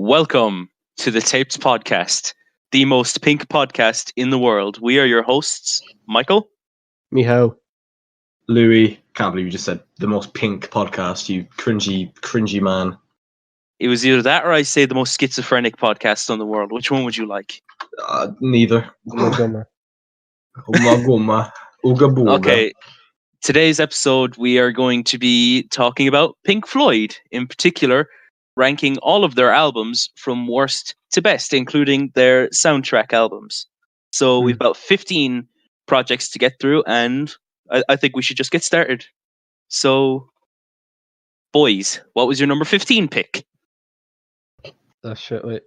Welcome to the Taped Podcast, the most pink podcast in the world. We are your hosts, Michael. Miho. Louis. Can't believe you just said the most pink podcast, you cringy man. It was either that or I say the most schizophrenic podcast in the world. Which one would you like? Neither. Ummagumma. Ummagumma. Ooga booga. Okay, today's episode we are going to be talking about Pink Floyd, in particular, ranking all of their albums from worst to best, including their soundtrack albums. So we've about 15 projects to get through, and I think we should just get started. So, boys, what was your number 15 pick? Oh shit, wait.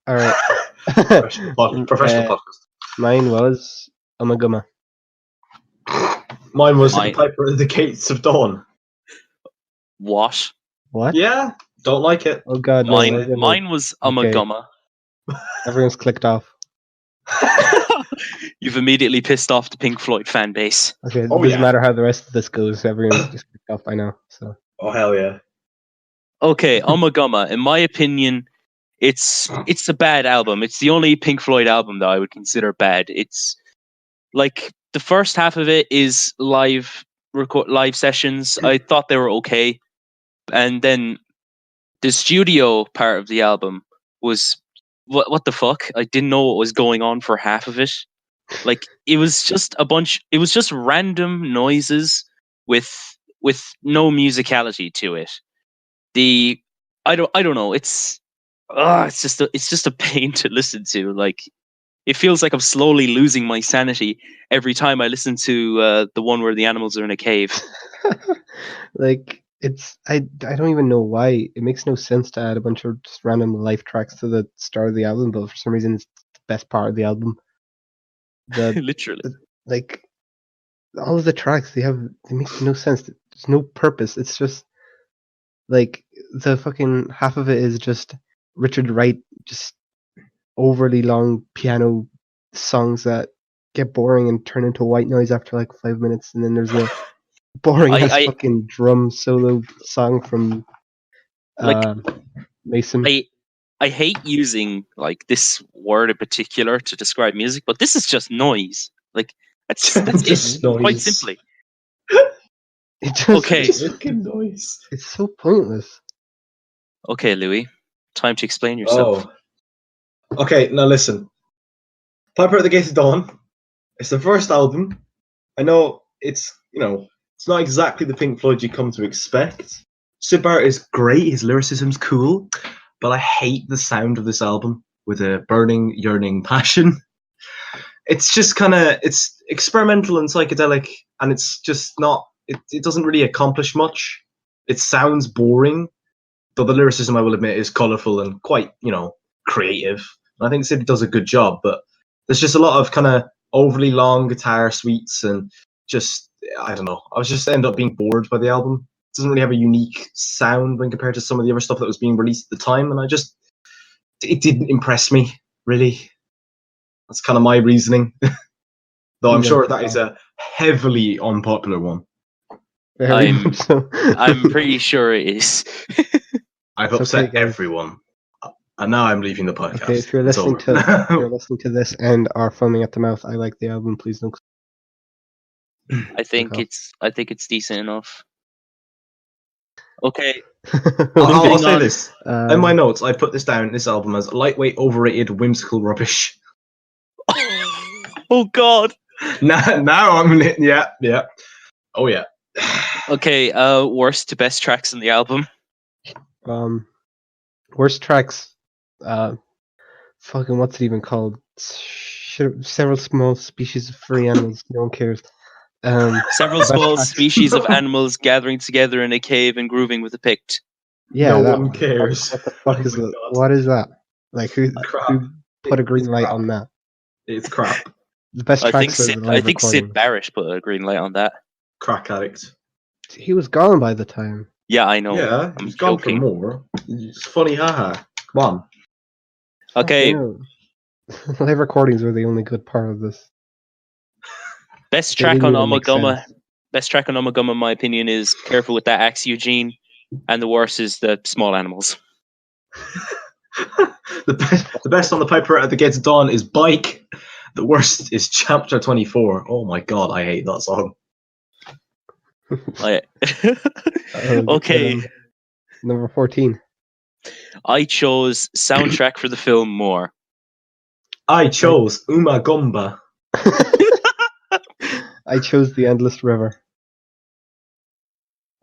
Alright. Professional podcast. Mine was Ummagumma. Mine was Piper at the Gates of Dawn. What? What? Yeah, don't like it. Oh god, no, Mine was Ummagumma. Everyone's clicked off. You've immediately pissed off the Pink Floyd fan base. Okay, it doesn't matter how the rest of this goes, everyone's just clicked off by now. So. Oh hell yeah. Okay, Ummagumma, in my opinion, it's a bad album. It's the only Pink Floyd album that I would consider bad. It's like the first half of it is live sessions. I thought they were okay, and then the studio part of the album was what the fuck? I didn't know what was going on for half of it. Like it was just it was just random noises with no musicality to it. I don't know. It's just a pain to listen to. Like it feels like I'm slowly losing my sanity every time I listen to the one where the animals are in a cave. Like I don't even know why. It makes no sense to add a bunch of just random life tracks to the start of the album, but for some reason it's the best part of the album. Literally. Like all of the tracks they make no sense. There's no purpose. It's just like the fucking half of it is just Richard Wright just overly long piano songs that get boring and turn into white noise after like 5 minutes, and then there's a boring fucking drum solo song from Mason. I hate using like this word in particular to describe music, but this is just noise. Like that's just it, noise. quite simply. Just fucking noise. It's so pointless. Okay, Louis, time to explain yourself. Oh. Okay, now listen. Piper at the Gates of Dawn. It's the first album. I know it's not exactly the Pink Floyd you come to expect. Sid Barrett is great. His lyricism's cool. But I hate the sound of this album with a burning, yearning passion. It's just it's experimental and psychedelic, and it's just not, it doesn't really accomplish much. It sounds boring, though the lyricism, I will admit, is colourful and quite, creative. And I think Sid does a good job, but there's just a lot of overly long guitar suites and just, I don't know. I was just end up being bored by the album. Doesn't really have a unique sound when compared to some of the other stuff that was being released at the time, and it didn't impress me, really. That's kind of my reasoning. Though I'm sure that is a heavily unpopular one. I'm pretty sure it is. I've upset everyone. And now I'm leaving the podcast. Okay, if you're listening to this and are foaming at the mouth, I like the album, please don't. I think it's decent enough. Okay. I'll say this. In my notes, I put this down, this album, as lightweight, overrated, whimsical rubbish. Oh, God. Now I'm... Yeah. Oh, yeah. Okay, worst to best tracks in the album. Worst tracks. Fucking, what's it even called? Several small species of furry animals. No one cares. Several small species of animals gathering together in a cave and grooving with a pict. Yeah, no one cares. What the fuck is that? What is that? Like who put a green light on that? It's crap. The best tracks. I think Sid Barrett put a green light on that. Crack addict. He was gone by the time. Yeah, I know. Yeah, he's gone for more. It's funny, haha. Come on. Okay. Live recordings were the only good part of this. Best track on Ummagumma, in my opinion, is Careful with That Axe, Eugene, and the worst is the Small Animals. The best on the Piper that gets done is Bike. The worst is Chapter 24. Oh my god, I hate that song. Okay, Number 14. I chose soundtrack for the film More. I chose Ummagumma. I chose The Endless River.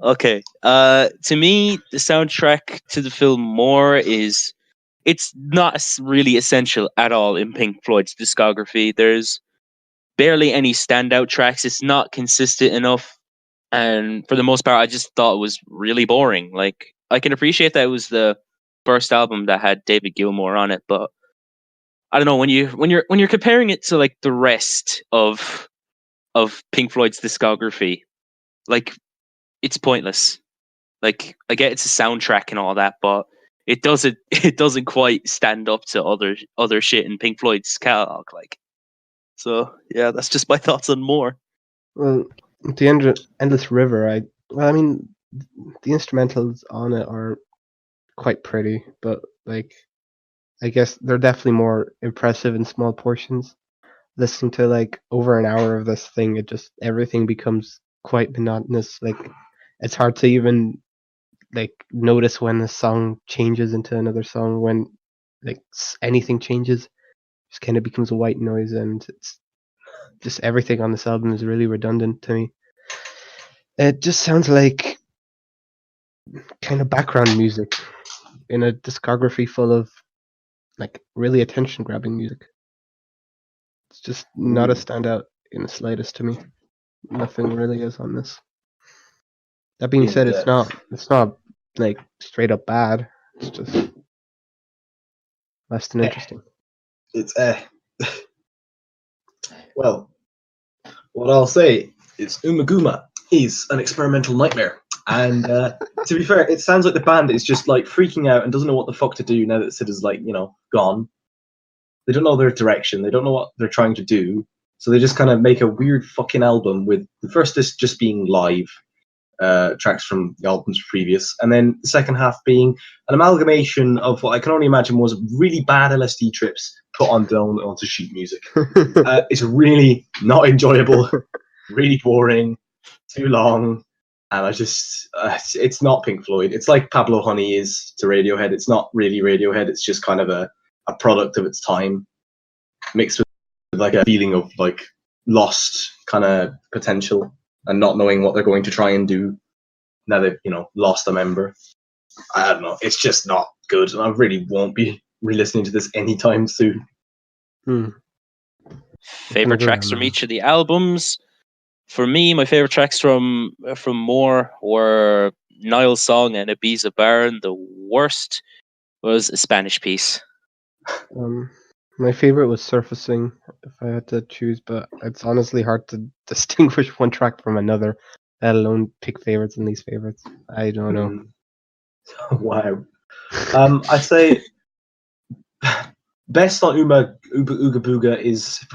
Okay, to me, the soundtrack to the film More it's not really essential at all in Pink Floyd's discography. There's barely any standout tracks. It's not consistent enough, and for the most part, I just thought it was really boring. Like, I can appreciate that it was the first album that had David Gilmour on it, but I don't know, when you're comparing it to like the rest of Pink Floyd's discography, like, it's pointless. Like, I get it's a soundtrack and all that, but it doesn't quite stand up to other shit in Pink Floyd's catalog. Like, so yeah, that's just my thoughts on More. Well, The Endless River, I mean, the instrumentals on it are quite pretty, but like, I guess they're definitely more impressive in small portions. Listening to like over an hour of this thing, everything becomes quite monotonous. Like, it's hard to even like notice when a song changes into another song, when like anything changes. Just kind of becomes a white noise, and it's just everything on this album is really redundant to me. It just sounds like kind of background music in a discography full of like really attention grabbing music. It's just not a standout in the slightest to me. Nothing really is on this. That being said, it's not like straight up bad. It's just less than interesting. It's well, what I'll say is Ummagumma is an experimental nightmare. And to be fair, it sounds like the band is just like freaking out and doesn't know what the fuck to do now that Sid is like, gone. They don't know their direction. They don't know what they're trying to do. So they just kind of make a weird fucking album with the first disc just being live tracks from the albums previous, and then the second half being an amalgamation of what I can only imagine was really bad LSD trips put onto sheet music. It's really not enjoyable, really boring, too long, and I just it's not Pink Floyd. It's like Pablo Honey is to Radiohead. It's not really Radiohead. It's just kind of a product of its time, mixed with like a feeling of like lost kind of potential and not knowing what they're going to try and do now they've lost a member. I don't know. It's just not good, and I really won't be re-listening to this anytime soon. Favorite tracks from each of the albums. For me, my favorite tracks from More were Niall's Song and Ibiza Barn. The worst was A Spanish Piece. My favorite was Surfacing, if I had to choose, but it's honestly hard to distinguish one track from another, let alone pick favorites and least favorites. I don't know. Wow. I'd say best on Ooga Booga is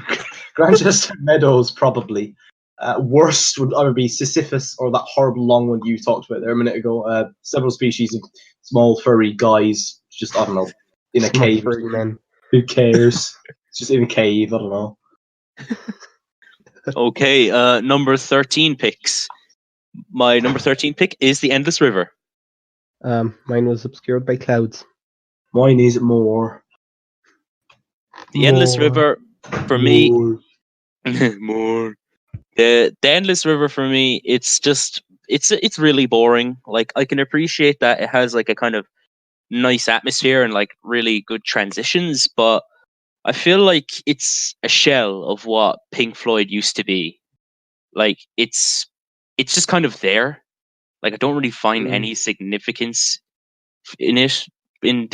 Grandchester Meadows, probably. Worst would either be Sisyphus or that horrible long one you talked about there a minute ago. Several species of small furry guys, just, I don't know, in a cave. Furry men. Who cares? It's just in a cave, I don't know. Okay, number 13 picks. My number 13 pick is The Endless River. Mine was Obscured by Clouds. Mine is More. The Endless River, for me... More. The Endless River, for me, it's really boring. Like, I can appreciate that it has like a kind of nice atmosphere and like really good transitions, but I feel like it's a shell of what Pink Floyd used to be. Like, it's just kind of there. Like, I don't really find any significance in it in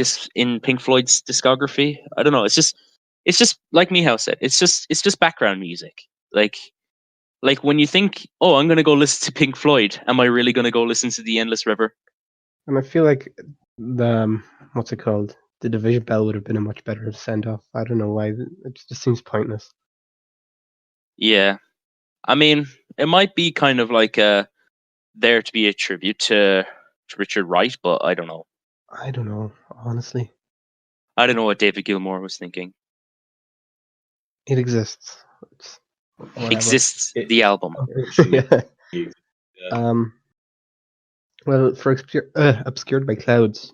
Pink Floyd's discography. I don't know. It's just like Michał said. It's just background music. Like when you think, oh, I'm gonna go listen to Pink Floyd, am I really gonna go listen to The Endless River? And I feel like the what's it called? The Division Bell would have been a much better send off. I don't know why. It just seems pointless. Yeah, I mean, it might be kind of like there to be a tribute to Richard Wright, but I don't know. I don't know, honestly. I don't know what David Gilmour was thinking. It exists. It's whatever. Exists It- the album. Unfortunately. Yeah. Yeah. Well, for Obscured by Clouds,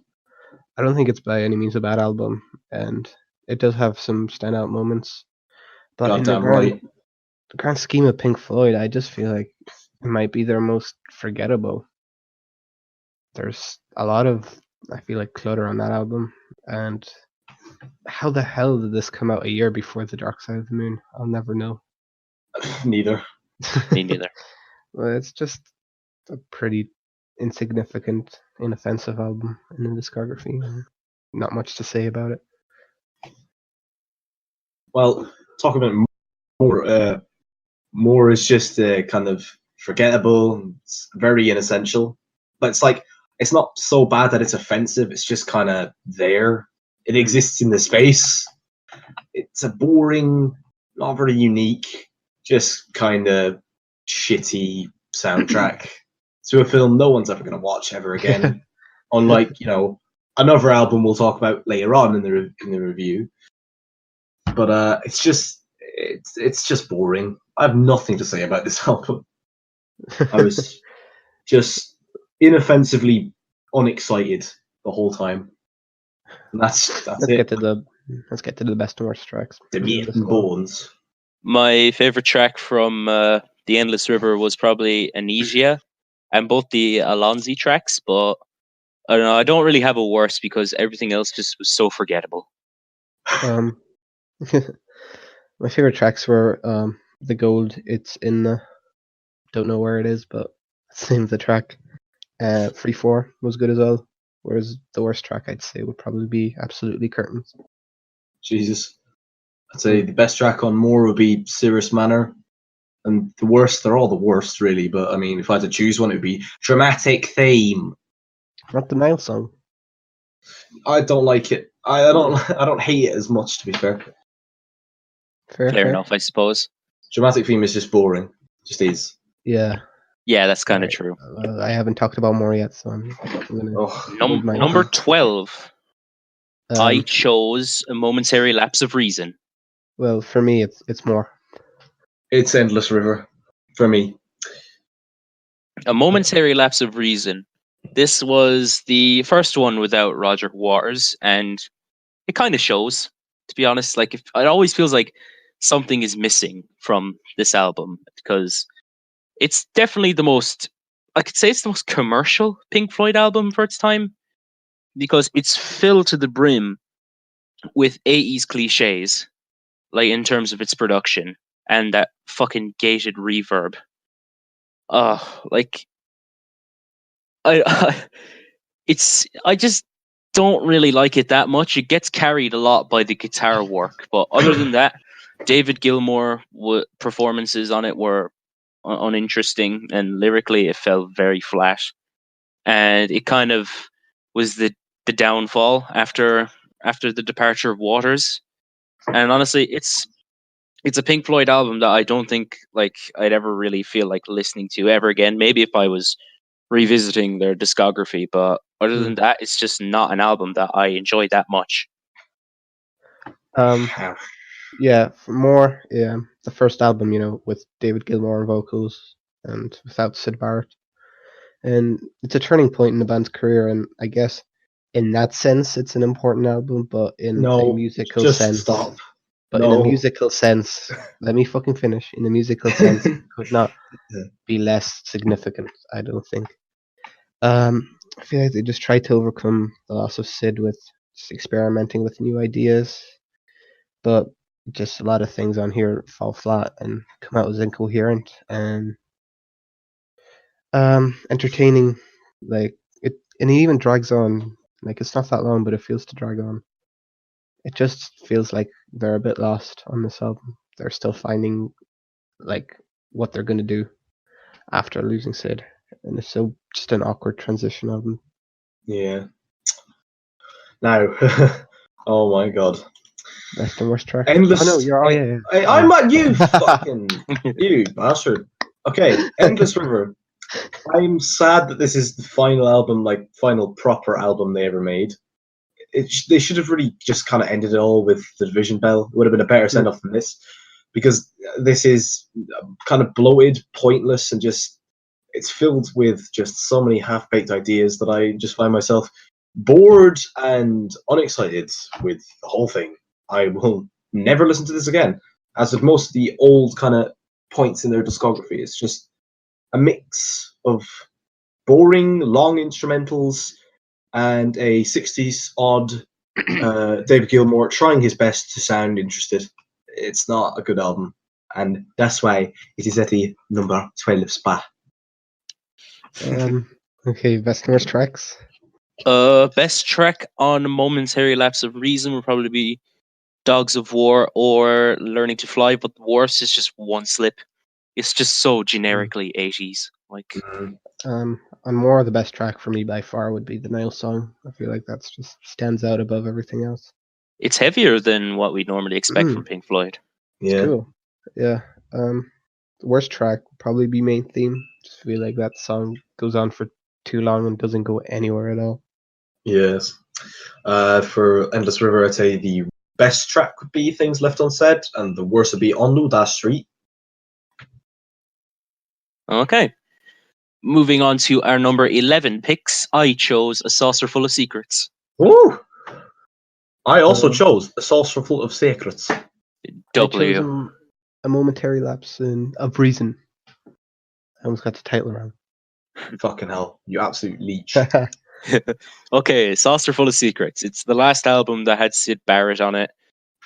I don't think it's by any means a bad album, and it does have some standout moments. But in Goddamn right. the grand scheme of Pink Floyd, I just feel like it might be their most forgettable. There's a lot of, I feel like, clutter on that album, and how the hell did this come out a year before The Dark Side of the Moon? I'll never know. Neither. Me neither. Well, it's just a pretty insignificant, inoffensive album in the discography. And not much to say about it. Well, talk about more. More is just kind of forgettable. It's very inessential. But it's like it's not so bad that it's offensive. It's just kind of there. It exists in the space. It's a boring, not very unique, just kind of shitty soundtrack to a film no one's ever going to watch ever again. Unlike another album we'll talk about later on in the review. But it's just boring. I have nothing to say about this album. I was just inoffensively unexcited the whole time. And that's Let's it. get to the best and worst tracks. The meat and bones. My favorite track from The Endless River was probably Anesia, and both the Alonzi tracks, but I don't know, I don't really have a worst because everything else just was so forgettable. My favorite tracks were The Gold. It's in the, don't know where it is, but it's the name of the track. Free 4 was good as well. Whereas the worst track I'd say would probably be Absolutely Curtains. Jesus. I'd say the best track on More would be Cirrus Manor. And the worst, they're all the worst really, but I mean if I had to choose one it would be Dramatic Theme. Not the Nile song. I don't like it. I don't hate it as much, to be fair. Fair enough, I suppose. Dramatic Theme is just boring. Just is. Yeah. Yeah, that's kind of Right. true. I haven't talked about more yet, so I'm gonna. Oh, Number 12, I Um, chose A Momentary Lapse of Reason. well, for me, it's more. it's Endless River for me. A Momentary Lapse of Reason. This was the first one without Roger Waters, and it kind of shows, to be honest. Like, it always feels like something is missing from this album because it's definitely I could say it's the most commercial Pink Floyd album for its time because it's filled to the brim with 80s cliches, like in terms of its production and that fucking gated reverb. Like I I just don't really like it that much. It gets carried a lot by the guitar work, but other than that, David Gilmour performances on it were uninteresting, and lyrically it fell very flat. And it kind of was the downfall after the departure of Waters. And honestly, it's a Pink Floyd album that I don't think like I'd ever really feel like listening to ever again. Maybe if I was revisiting their discography, but other than that, it's just not an album that I enjoy that much. Yeah, for more, yeah, the first album, with David Gilmour on vocals and without Sid Barrett, and it's a turning point in the band's career, and I guess in that sense, it's an important album, but in a musical just sense, stop. but in a musical sense, let me fucking finish. In a musical sense, it could not be less significant, I don't think. I feel like they just tried to overcome the loss of Sid with just experimenting with new ideas, but just a lot of things on here fall flat and come out as incoherent and entertaining. Like it, and it even drags on. Like it's not that long, but it feels to drag on. It just feels like they're a bit lost on this album. They're still finding like what they're gonna do after losing Sid, and it's so just an awkward transition album. Yeah. Now, oh my god. Best and worst track. Endless. Oh no, you're. Oh yeah. Hey, I'm not you, fucking you bastard. Okay, Endless River. I'm sad that this is the final album, like final proper album they ever made. they should have really just kind of ended it all with the Division Bell. It would have been a better send off than this, because this is kind of bloated, pointless, and just it's filled with just so many half-baked ideas that I just find myself bored and unexcited with the whole thing. I will never listen to this again. As with most of the old kind of points in their discography, it's just a mix of boring, long instrumentals and a 60s odd David Gilmour trying his best to sound interested. It's not a good album, and that's why it is at the number 12 spot. Okay, best and worst tracks. Best track on Momentary Lapse of Reason would probably be Dogs of War or Learning to Fly, but the worst is just One Slip. It's just so generically 80s. Like, And more the best track for me by far would be the Nile song. I feel like that's just stands out above everything else. it's heavier than what we normally expect from Pink Floyd. It's Yeah. cool. Yeah. The worst track would probably be Main Theme. Just feel like that song goes on for too long and doesn't go anywhere at all. Yes. For Endless River, I'd say the best track would be Things Left Unsaid, and the worst would be On Luda Street. Okay. Moving on to our number 11 picks, I chose A Saucer Full of Secrets. Woo! I also chose A Saucerful of Secrets. I W. chose a momentary lapse of reason. I almost got the title wrong. Fucking hell, you absolute leech. Okay, Saucer Full of Secrets. It's the last album that had Sid Barrett on it.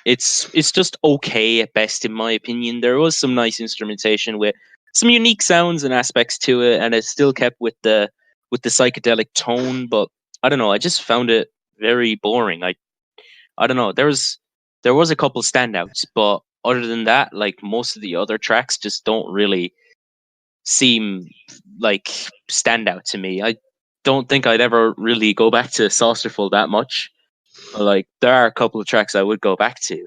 It's just okay at best, in my opinion. There was some nice instrumentation with some unique sounds and aspects to it, and it still kept with the psychedelic tone. But I don't know. I just found it very boring. I don't know. There was a couple standouts, but other than that, like most of the other tracks just don't really seem like standout to me. I don't think I'd ever really go back to Saucerful that much. But like there are a couple of tracks I would go back to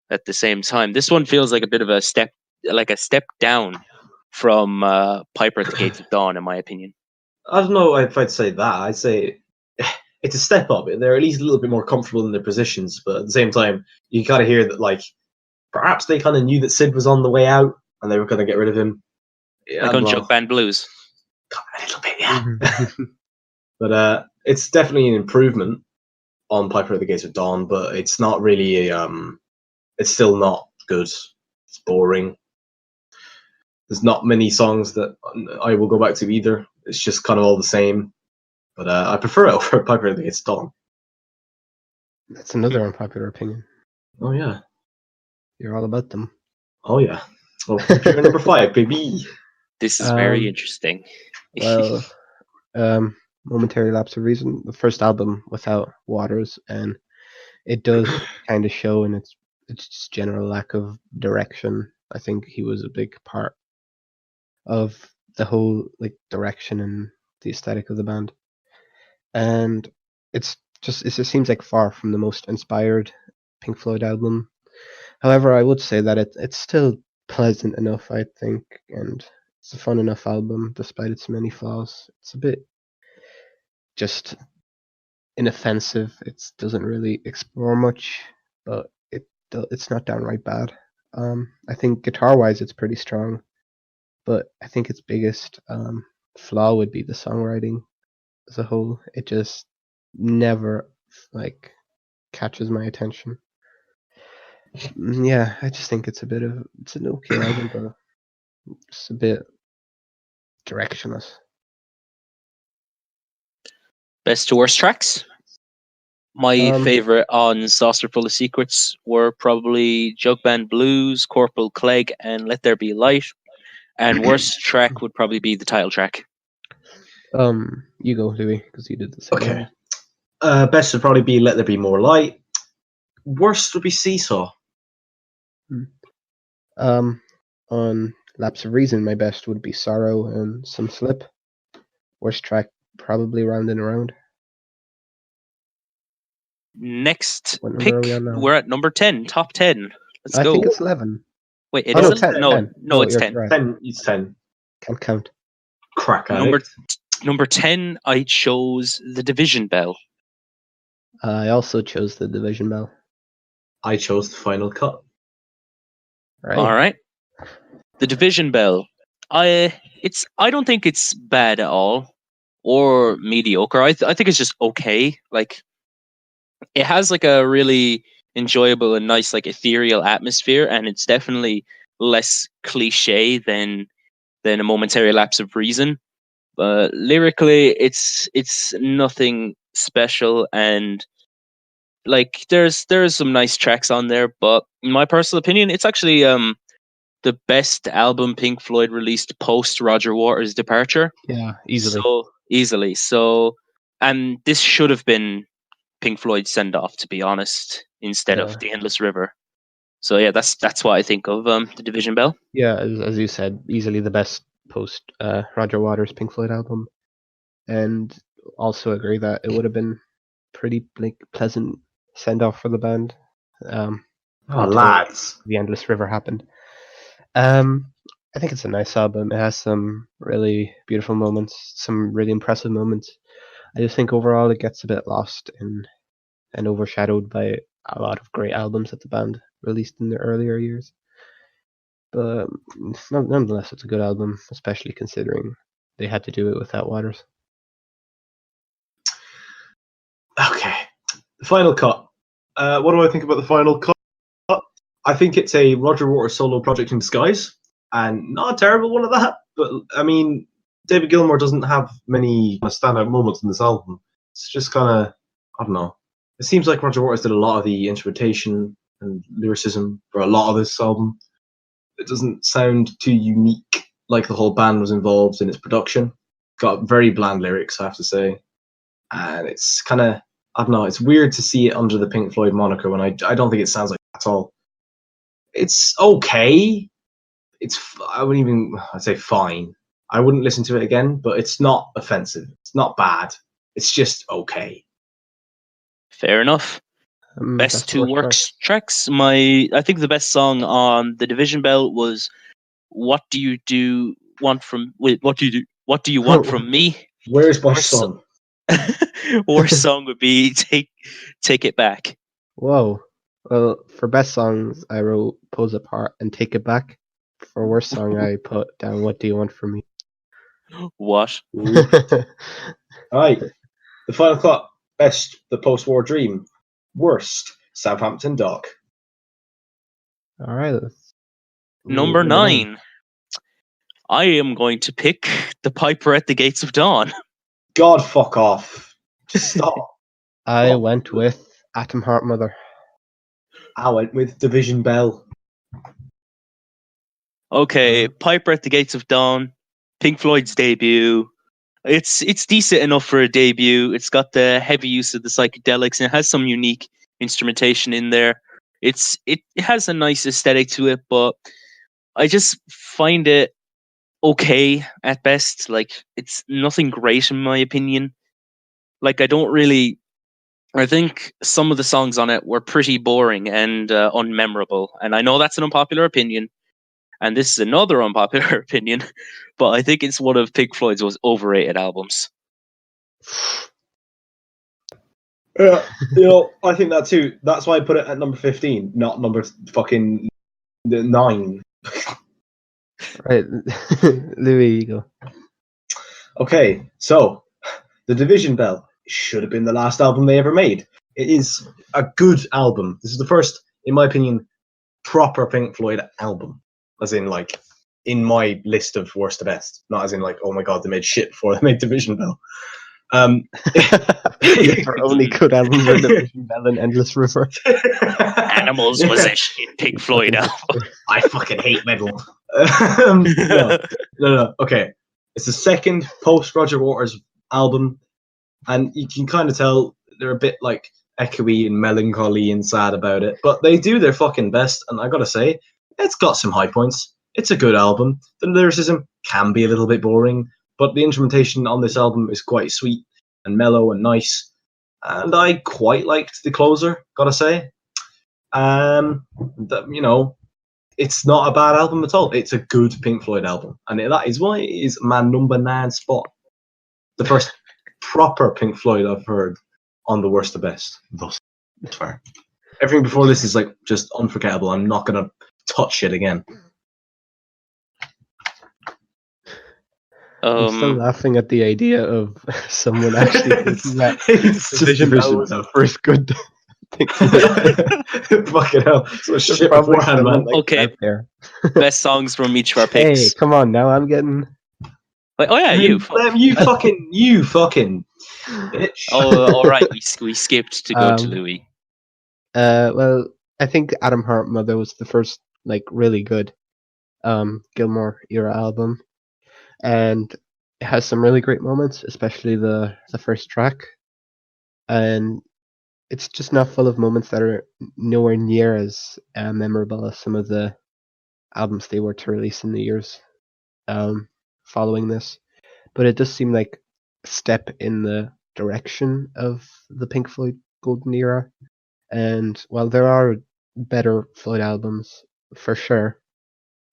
at the same time. This one feels like a bit of a step down from Piper at the Gates of Dawn, in my opinion. I don't know if I'd say that. I'd say it's a step up. They're at least a little bit more comfortable in their positions, but at the same time, you kind of hear that like perhaps they kind of knew that Sid was on the way out and they were going to get rid of him. Yeah, Like on Jug Band Blues. A little bit, yeah. But it's definitely an improvement on Piper at the Gates of Dawn, but it's not really it's still not good. It's boring. There's not many songs that I will go back to either. It's just kind of all the same. But I prefer it over Piper at the Gates of Dawn. That's another unpopular opinion. Oh yeah. You're all about them. Oh yeah. Well, computer number 5, baby. This is very interesting. Well, momentary lapse of reason. The first album without Waters, and it does kind of show in its just general lack of direction. I think he was a big part of the whole like direction and the aesthetic of the band, and it just seems like far from the most inspired Pink Floyd album. However, I would say that it's still pleasant enough, I think, and it's a fun enough album despite its many flaws. It's a bit just inoffensive. It doesn't really explore much, but it's not downright bad. I think guitar-wise, it's pretty strong, but I think its biggest flaw would be the songwriting as a whole. It just never like catches my attention. Yeah, I just think it's an okay album, but just a bit directionless. Best to worst tracks? My favorite on Saucer Full of Secrets were probably Jug Band Blues, Corporal Clegg, and Let There Be Light. And worst track would probably be the title track. You go, Louis, because you did the same. Okay. Best would probably be Let There Be More Light. Worst would be Seesaw. On Lapse of Reason, my best would be Sorrow and Some Slip. Worst track, probably Round and Around. Next What number pick, are we on now? we're at number 10, top 10. Let's I go. think it's 11. Wait, it Oh, no, isn't? 10. No, 10. no, it's you're 10. Right. 10, it's 10. Can't count. Crack at it. Number 10, I chose The Division Bell. I also chose the Division Bell. I chose the Final Cut. Right. All right. The Division Bell. I don't think it's bad at all or mediocre. I think it's just okay. Like it has like a really enjoyable and nice like ethereal atmosphere, and it's definitely less cliche than a momentary lapse of reason. But lyrically, it's nothing special, and like there's some nice tracks on there. But in my personal opinion, it's actually the best album Pink Floyd released post Roger Waters' departure. Yeah, easily. So easily. So, and this should have been Pink Floyd's send off, to be honest, instead Yeah. of The Endless River. So yeah, that's what I think of the Division Bell. Yeah, as you said, easily the best post Roger Waters Pink Floyd album, and also agree that it would have been pretty like pleasant send off for the band. Oh, Until lads. The Endless River happened. I think it's a nice album. It has some really beautiful moments, some really impressive moments. I just think overall it gets a bit lost and overshadowed by a lot of great albums that the band released in the earlier years. But nonetheless, it's a good album, especially considering they had to do it without Waters. Okay. The Final Cut. What do I think about the Final Cut? I think it's a Roger Waters solo project in disguise, and not a terrible one at that. But I mean, David Gilmour doesn't have many standout moments in this album. It's just kind of, I don't know. It seems like Roger Waters did a lot of the instrumentation and lyricism for a lot of this album. It doesn't sound too unique, like the whole band was involved in its production. Got very bland lyrics, I have to say, and it's kind of, I don't know. It's weird to see it under the Pink Floyd moniker when I don't think it sounds like that at all. It's okay. I'd say fine. I wouldn't listen to it again, but it's not offensive. It's not bad. It's just okay. Fair enough. Best That's the two worst works tracks. I think the best song on the Division Bell was "What Do You Want From?" Wait, what do you want from me? Where's my Worst son? Worst song would be "Take It Back." Whoa. Well, for best songs, I wrote Pose Apart and Take It Back. For worst song, I put down What Do You Want From Me? What? All right. The Final Cut. Best, The Post-War Dream. Worst, Southampton Dock. All right. Number 9. I am going to pick The Piper at the Gates of Dawn. God, fuck off. Just stop. I went with Atom Heart Mother. I went with Division Bell. Okay, Piper at the Gates of Dawn, Pink Floyd's debut. It's decent enough for a debut. It's got the heavy use of the psychedelics and it has some unique instrumentation in there. It has a nice aesthetic to it, but I just find it okay at best. Like it's nothing great in my opinion. Like I think some of the songs on it were pretty boring and unmemorable. And I know that's an unpopular opinion. And this is another unpopular opinion, but I think it's one of Pink Floyd's most overrated albums. Yeah, I think that too. That's why I put it at number 15, not number fucking 9. Right. Louis, you go. Okay, so The Division Bell should have been the last album they ever made. It is a good album. This is the first, in my opinion, proper Pink Floyd album. As in, like, in my list of worst to best. Not as in, like, oh my god, they made shit before they made Division Bell. Our only good albums are Division Bell and Endless River. Animals was a shit Pink Floyd album. I fucking hate Meddle. No. Okay. It's the second post Roger Waters album, and you can kind of tell they're a bit like echoey and melancholy and sad about it, but they do their fucking best, and I gotta say, it's got some high points. It's a good album. The lyricism can be a little bit boring, but the instrumentation on this album is quite sweet and mellow and nice, and I quite liked the closer, gotta say. It's not a bad album at all. It's a good Pink Floyd album, and that is why it is my number 9 spot. The first proper Pink Floyd I've heard on the worst to best thus far. Everything before this is like just unforgettable. I'm not gonna touch it again. I'm still laughing at the idea of someone actually thinking that It's just Division Bell was the first good thing. Fucking hell. So There's shit probably beforehand, man. someone Okay. out there. Best songs from each of our Hey, picks. come on now, I'm getting. Like, oh yeah, you. Damn, you fucking bitch. Oh, all right. We skipped to go to Um, Louis. Well, I think Adam Hart Mother was the first like really good Gilmore era album, and it has some really great moments, especially the first track, and it's just not full of moments that are nowhere near as memorable as some of the albums they were to release in the years following this. But it does seem like a step in the direction of the Pink Floyd golden era. And while there are better Floyd albums for sure,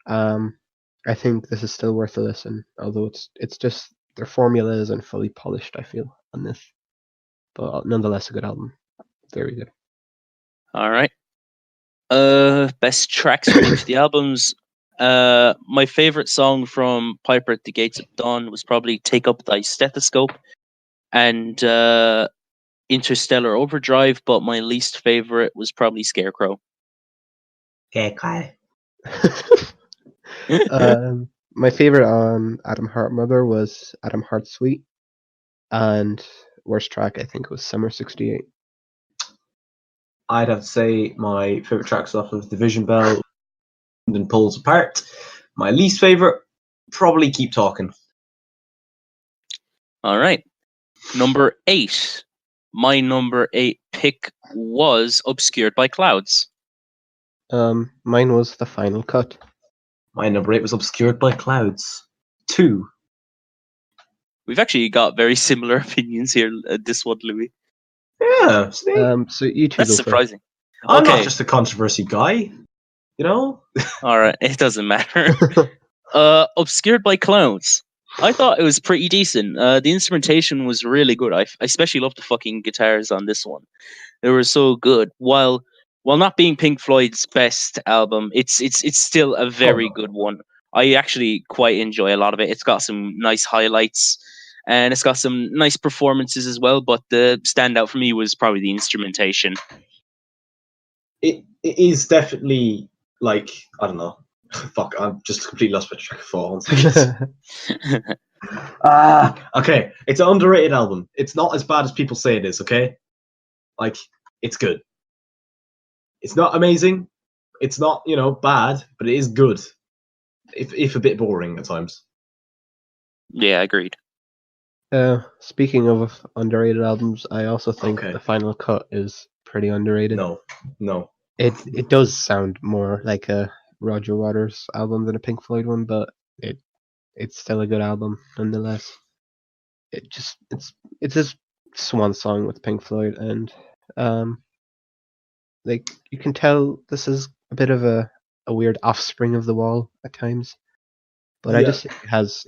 I think this is still worth a listen. Although it's just their formula isn't fully polished, I feel, on this. But nonetheless, a good album. Very good. All right. Best tracks from each of the albums. My favorite song from Piper at the Gates of Dawn was probably "Take Up Thy Stethoscope" and "Interstellar Overdrive," but my least favorite was probably "Scarecrow." My favorite on Adam Hart Mother was Adam Hart Suite, and worst track I think was Summer '68. I'd have to say my favorite tracks off of Division Bell and Pulls Apart. My least favorite, probably Keep Talking. All right. Number 8. My number 8 pick was Obscured by Clouds. Mine was The Final Cut. My number 8 was Obscured by Clouds 2. We've actually got very similar opinions here, this one, Louis. Yeah, see? So you two That's go first. surprising. I'm okay. not just a controversy guy, you know? All right, it doesn't matter. Obscured by Clouds. I thought it was pretty decent. The instrumentation was really good. I especially loved the fucking guitars on this one. They were so good. While not being Pink Floyd's best album, it's still a very good one. I actually quite enjoy a lot of it. It's got some nice highlights and it's got some nice performances as well, but the standout for me was probably the instrumentation. It is definitely like, I don't know. Fuck, I'm just completely lost my track of thought. Okay. It's an underrated album. It's not as bad as people say it is, okay? Like, it's good. It's not amazing. It's not, bad, but it is good. If a bit boring at times. Yeah, agreed. Speaking of underrated albums, I also think Okay. The Final Cut is pretty underrated. No. It does sound more like a Roger Waters album than a Pink Floyd one, but it's still a good album nonetheless. It's his swan song with Pink Floyd, and like you can tell this is a bit of a weird offspring of The Wall at times, but I just think it has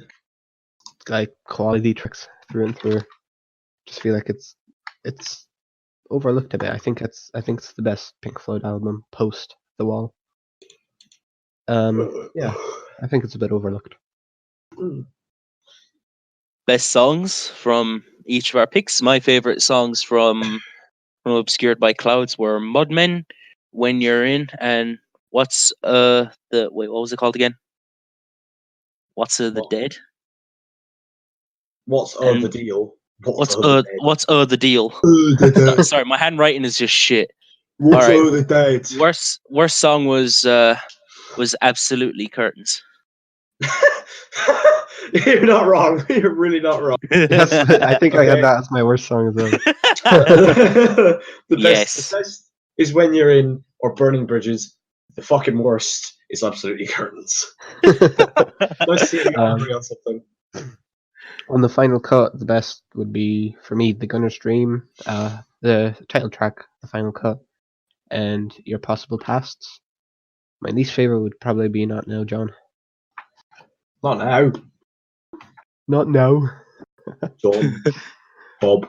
like quality tracks through and through. Just feel like it's overlooked a bit. I think it's the best Pink Floyd album post The Wall. Yeah, I think it's a bit overlooked. Best songs from each of our picks. My favorite songs from Obscured by Clouds were Mudmen, When You're In, and what's what was it called again? What's the Dead? What's the deal? What's the deal? Sorry, my handwriting is just shit. What's All right. the date? Worst song was Absolutely Curtains. You're not wrong. You're really not wrong. Yes, I think I had that as my worst song as well. The best is When You're In or Burning Bridges. The fucking worst is Absolutely Curtains. Let's see if you agree on something. On The Final Cut, the best would be for me The Gunner's Dream, the title track, The Final Cut, and Your Possible Pasts. My least favorite would probably be Not Now, John. Not now. Not now. John. Bob.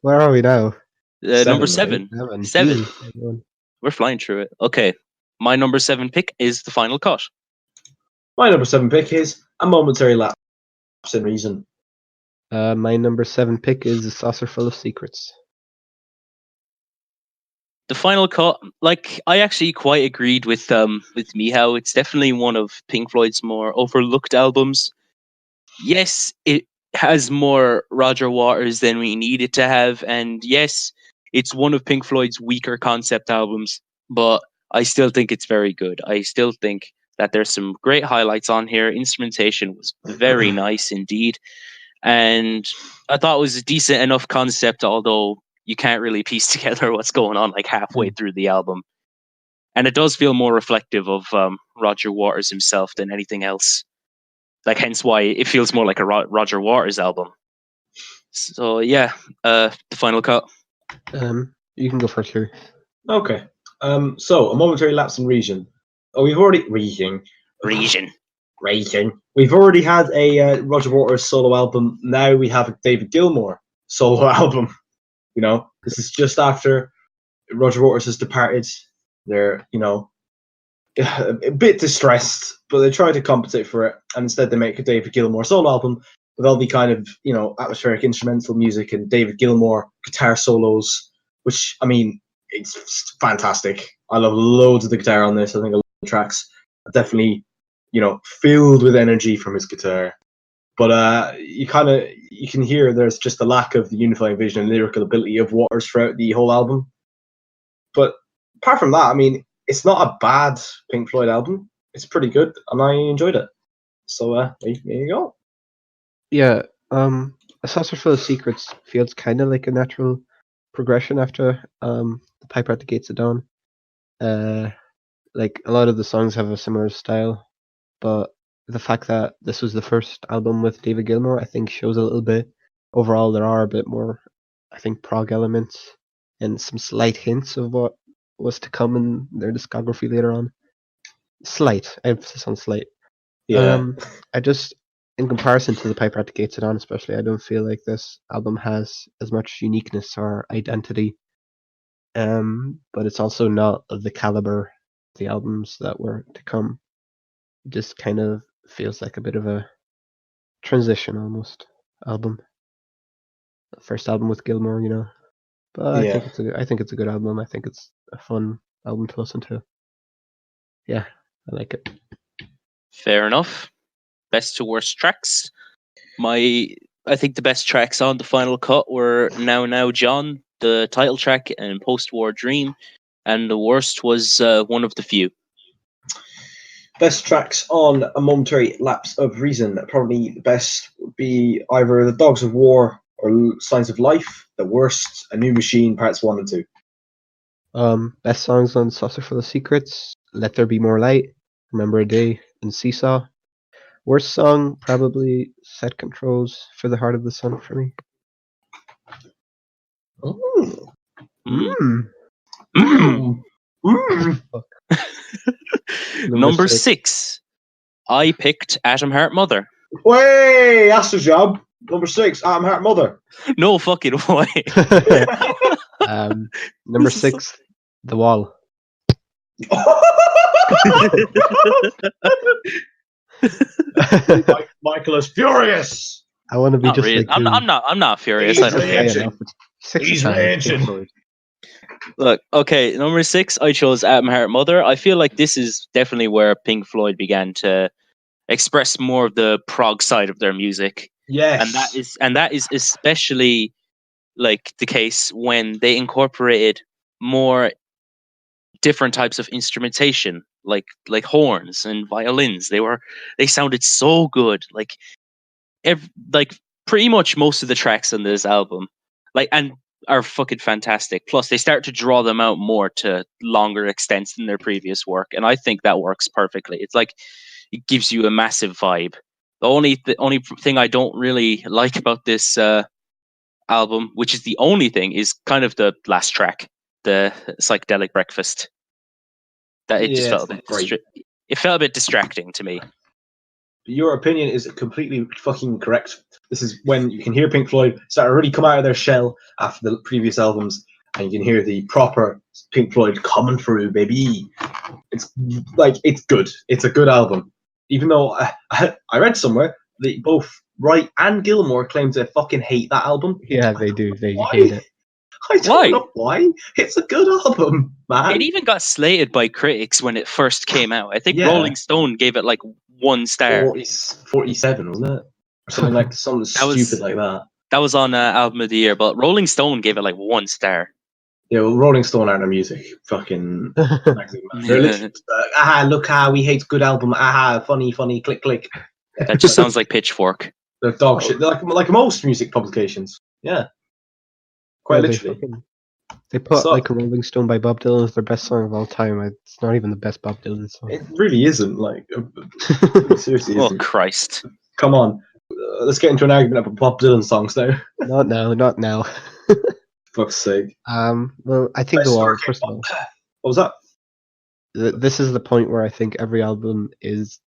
Where are we now? Number Seven, seven. Seven. We're flying through it. Okay. My number 7 pick is The Final Cut. My number 7 pick is A Momentary Lapse in Reason. My number 7 pick is A Saucerful of Secrets. The Final Cut, like, I actually quite agreed with Mihao. It's definitely one of Pink Floyd's more overlooked albums. Yes, it has more Roger Waters than we need it to have, and yes, it's one of Pink Floyd's weaker concept albums, but I still think it's very good. I still think that there's some great highlights on here. Instrumentation was very nice indeed, and I thought it was a decent enough concept, although you can't really piece together what's going on like halfway through the album. And it does feel more reflective of Roger Waters himself than anything else. Like, hence why it feels more like a Roger Waters album. So yeah, The Final Cut. You can go first here. Okay. So A Momentary Lapse in Reason. Oh, we've already Region. We've already had a Roger Waters solo album. Now we have a David Gilmour solo album. You know, this is just after Roger Waters has departed. They're, you know, a bit distressed, but they try to compensate for it, and instead they make a David Gilmour solo album with all the kind of, you know, atmospheric instrumental music and David Gilmour guitar solos, which, I mean, it's fantastic. I love loads of the guitar on this. I think a lot of the tracks are definitely, you know, filled with energy from his guitar. But you can hear there's just a lack of the unifying vision and lyrical ability of Waters throughout the whole album. But apart from that, I mean, it's not a bad Pink Floyd album. It's pretty good, and I enjoyed it. So there you go. Yeah, A Saucerful of Secrets feels kind of like a natural progression after The Piper at the Gates of Dawn. Like, a lot of the songs have a similar style, but the fact that this was the first album with David Gilmour, I think, shows a little bit. Overall, there are a bit more, I think, prog elements and some slight hints of what was to come in their discography later on. Slight, emphasis on slight. Yeah. I just, in comparison to The Piper at the Gates of Dawn especially, I don't feel like this album has as much uniqueness or identity. But it's also not of the caliber of the albums that were to come. It just kind of feels like a bit of a transition almost album. The first album with Gilmour, you know. But Yeah. I think it's a good album. I think it's a fun album to listen to. Yeah, I like it. Fair enough. Best to worst tracks. I think the best tracks on The Final Cut were Now Now John, the title track, and Post War Dream. And the worst was One of the Few. Best tracks on A Momentary Lapse of Reason. Probably the best would be either The Dogs of War or Signs of Life. The worst, A New Machine, parts 1 and 2. Best songs on Saucerful of Secrets, Let There Be More Light, Remember a Day, and Seesaw. Worst song, probably Set Controls for the Heart of the Sun for me. Ooh. Number 6. I picked Atom Heart Mother. Way, that's the job. Number 6, Atom Heart Mother. No fucking way. Number 6, The Wall. Michael is furious. I want to be Not just really. like you. I'm not furious. He's I don't care. raging. He's raging. Look, okay, number 6, I chose Atom Heart Mother. I feel like this is definitely where Pink Floyd began to express more of the prog side of their music. Yes. And that is especially like the case when they incorporated more different types of instrumentation, like horns and violins. They sounded so good. Like pretty much most of the tracks on this album, are fucking fantastic. Plus, they start to draw them out more to longer extents than their previous work, and I think that works perfectly. It's like it gives you a massive vibe. The only thing I don't really like about this album, which is the only thing, is kind of the last track, the Psychedelic Breakfast. That it just felt a bit it felt a bit distracting to me. Your opinion is completely fucking correct. This is when you can hear Pink Floyd start to really come out of their shell after the previous albums, and you can hear the proper Pink Floyd coming through, baby. It's like, it's good. It's a good album. Even though I read somewhere that both Wright and Gilmour claim to fucking hate that album. Yeah, they do. They Why? hate it. I don't know why. It's a good album, man. It even got slated by critics when it first came out. I think Yeah. Rolling Stone gave it like 1 star. 47, wasn't it? Or something like something stupid like that. That was on Album of the Year, but Rolling Stone gave it like 1 star. Yeah, well, Rolling Stone aren't a music fucking magazine. They're literally, look how we hate good album. Funny, click, click. That just sounds like Pitchfork. They're dog shit. They're like most music publications. Yeah. Quite literally. They put like a Rolling Stone by Bob Dylan as their best song of all time. It's not even the best Bob Dylan song. It really isn't. Like, it seriously isn't. Oh, Christ. Come on. Let's get into an argument about Bob Dylan songs now. Not now. Fuck's sake. Well, I think The Wall, first of all. What was that? This is the point where I think every album is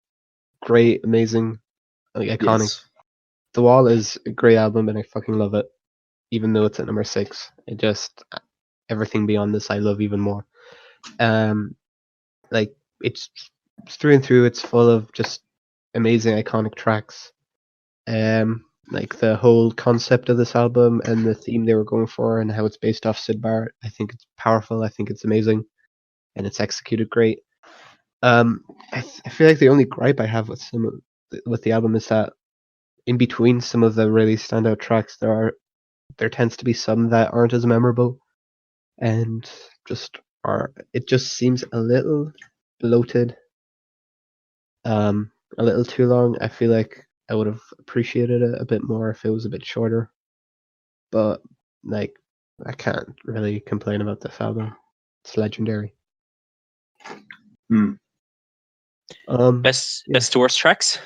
great, amazing, like iconic. Yes. The Wall is a great album and I fucking love it. Even though it's at number 6. It just, everything beyond this I love even more. Like, it's through and through, it's full of just amazing iconic tracks. Like the whole concept of this album and the theme they were going for and how it's based off Syd Barrett, I think it's powerful, I think it's amazing, and it's executed great. I feel like the only gripe I have with the album is that in between some of the really standout tracks, there tends to be some that aren't as memorable, and it just seems a little bloated, a little too long. I feel like I would have appreciated it a bit more if it was a bit shorter, but like I can't really complain about this album. It's legendary. Best to worst tracks?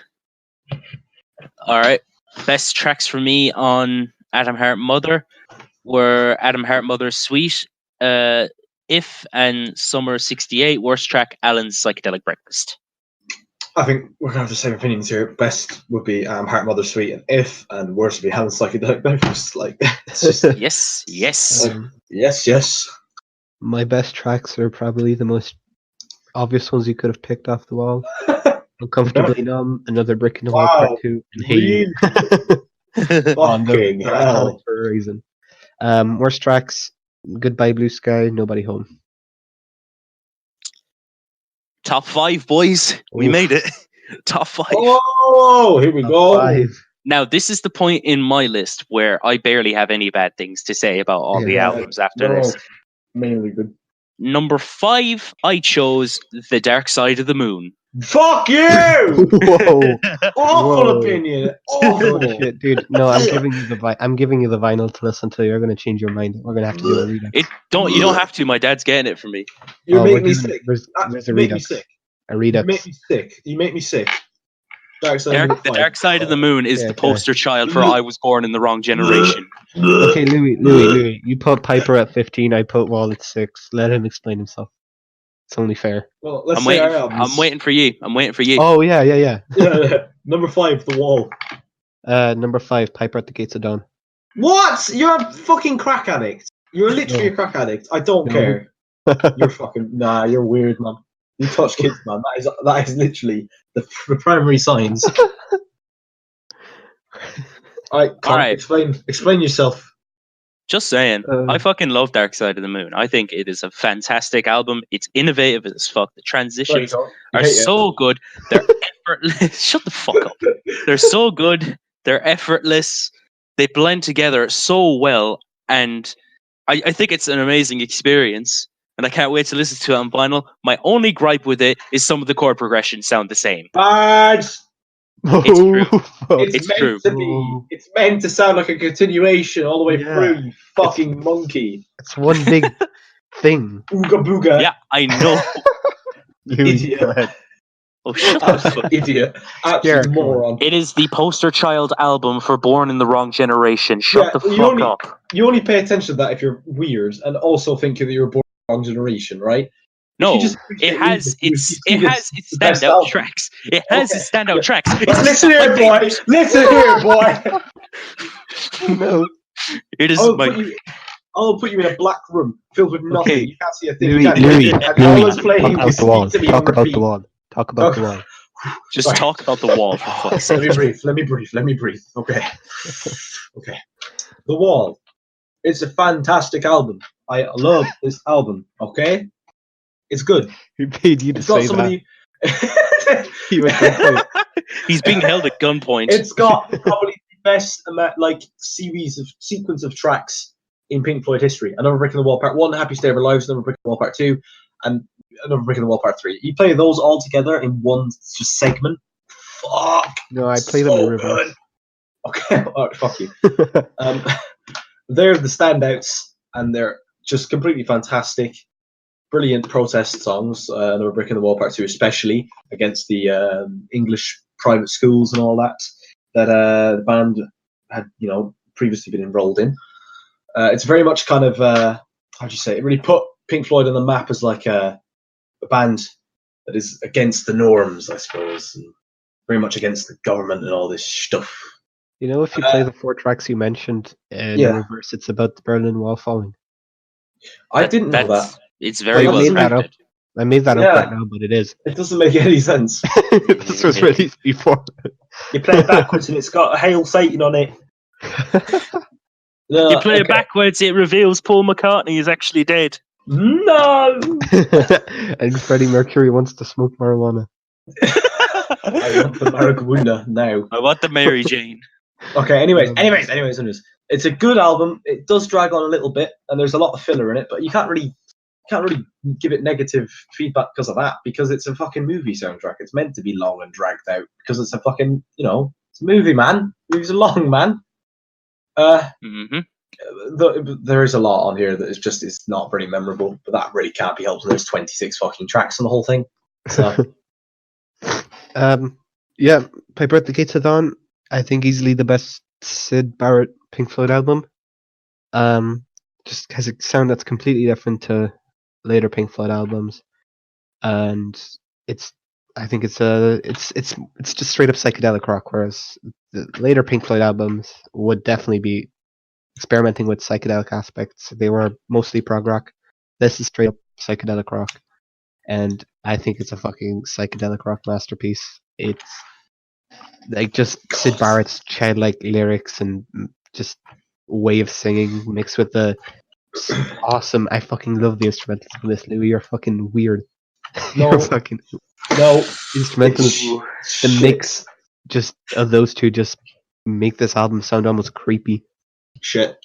Alright. Best tracks for me on Atom Heart Mother were Atom Heart Mother Suite, If and Summer 68. Worst track, Alan's Psychedelic Breakfast. I think we're going to have the same opinions here. Best would be Heart Mother Suite and If, and worst would be Helen's Psychedelic Breakfast. Like, it's just... Yes. Yes. My best tracks are probably the most obvious ones you could have picked off The Wall. Uncomfortably Numb, Another Brick in the Wall Part 2, and Hey. Fucking hell. For a reason. Worst tracks, Goodbye Blue Sky, Nobody Home. Top 5, boys. We made it. Top 5. Oh, here we go. 5. Now, this is the point in my list where I barely have any bad things to say about all the albums after this. Mainly good. Number 5, I chose The Dark Side of the Moon. Fuck you! Whoa. Awful opinion. Awful. Shit, dude. No, I'm giving you the vinyl to listen to. You're gonna change your mind. We're gonna have to do a read. You don't have to. My dad's getting it for me. You make me sick. There's a You make me redux. sick. A redux. You make me sick. The Dark Side of the Moon is the poster child for I was born in the wrong generation. Okay, Louis. You put Piper at 15. I put Wall at 6. Let him explain himself. It's only fair. Well, let's I'm waiting for you. Oh yeah. Yeah. Number 5, The Wall. Number 5, Piper at the Gates of Dawn. What? You're a fucking crack addict. You're literally a crack addict. I don't care. You're fucking you're weird, man. You touch kids, man. That is literally the primary signs. All right. Explain yourself. Just saying, I fucking love Dark Side of the Moon. I think it is a fantastic album. It's innovative as fuck. The transitions are so good. They're effortless. Shut the fuck up. They're so good. They're effortless. They blend together so well, and I think it's an amazing experience. And I can't wait to listen to it on vinyl. My only gripe with it is some of the chord progressions sound the same. Bad. It's true. It's true. It's meant to sound like a continuation all the way through, you fucking monkey. It's one big thing. Ooga booga. Yeah, I know. You idiot. Oh, shut up. Idiot. Absolute moron. It is the poster child album for Born in the Wrong Generation. Shut the fuck up. You only pay attention to that if you're weird and also think that you're born in the wrong generation, right? No, it has its standout tracks. It has its standout tracks. Listen here, boy. Listen here, boy. No. It is I'll I'll put you in a black room filled with nothing. Okay. You can't see a thing. Louis, you can't hear Louis, anything, and all that's playing talk is about the wall. speak to me on Talk about repeat. the wall. Talk about the wall. Just Sorry. talk about the wall for fuck's sake. Let me breathe. Okay. Okay. The Wall. It's a fantastic album. I love this album. Okay? It's good. Who paid you to It's got say some of that? the. He went to play. He's being held at gunpoint. It's got probably the best sequence of tracks in Pink Floyd history. Another Brick in the Wall Part 1, Happy Stay of Our Lives, Another Brick in the Wall Part 2, and Another Brick in the Wall Part 3. You play those all together in one just segment. Fuck. No, I play them in reverse. Good. Okay, all right, fuck you. They're the standouts, and they're just completely fantastic. Brilliant protest songs. Another Brick in the Wall Part 2, especially against the English private schools and all that the band had, previously been enrolled in. It's very much kind of how do you say? It really put Pink Floyd on the map as like a band that is against the norms, I suppose, and very much against the government and all this stuff. If you play the 4 tracks you mentioned in reverse, it's about the Berlin Wall falling. I didn't know that. It's very I well made that up. scripted. I made that up right now, but it is. It doesn't make any sense. This was released before. You play it backwards and it's got a Hail Satan on it. You play it backwards, it reveals Paul McCartney is actually dead. No! And Freddie Mercury wants to smoke marijuana. I want the Ummagumma now. I want the Mary Jane. Okay, anyways. It's a good album. It does drag on a little bit, and there's a lot of filler in it, but you can't really give it negative feedback because of that, because it's a fucking movie soundtrack. It's meant to be long and dragged out because it's a fucking, it's a movie, man. Movies are long, man. There is a lot on here that is not very memorable, but that really can't be helped. There's 26 fucking tracks on the whole thing. So, Piper at the Gates of Dawn, I think easily the best Syd Barrett Pink Floyd album. Just has a sound that's completely different to later Pink Floyd albums, and I think it's just straight up psychedelic rock, whereas the later Pink Floyd albums would definitely be experimenting with psychedelic aspects. They were mostly prog rock. This is straight up psychedelic rock, and I think it's a fucking psychedelic rock masterpiece. It's like just Syd Barrett's childlike lyrics and just way of singing mixed with the awesome. I fucking love the instrumentals of this, Louis. You're fucking weird. No. You're fucking no. Instrumentals. The mix just of those two just make this album sound almost creepy. Shit.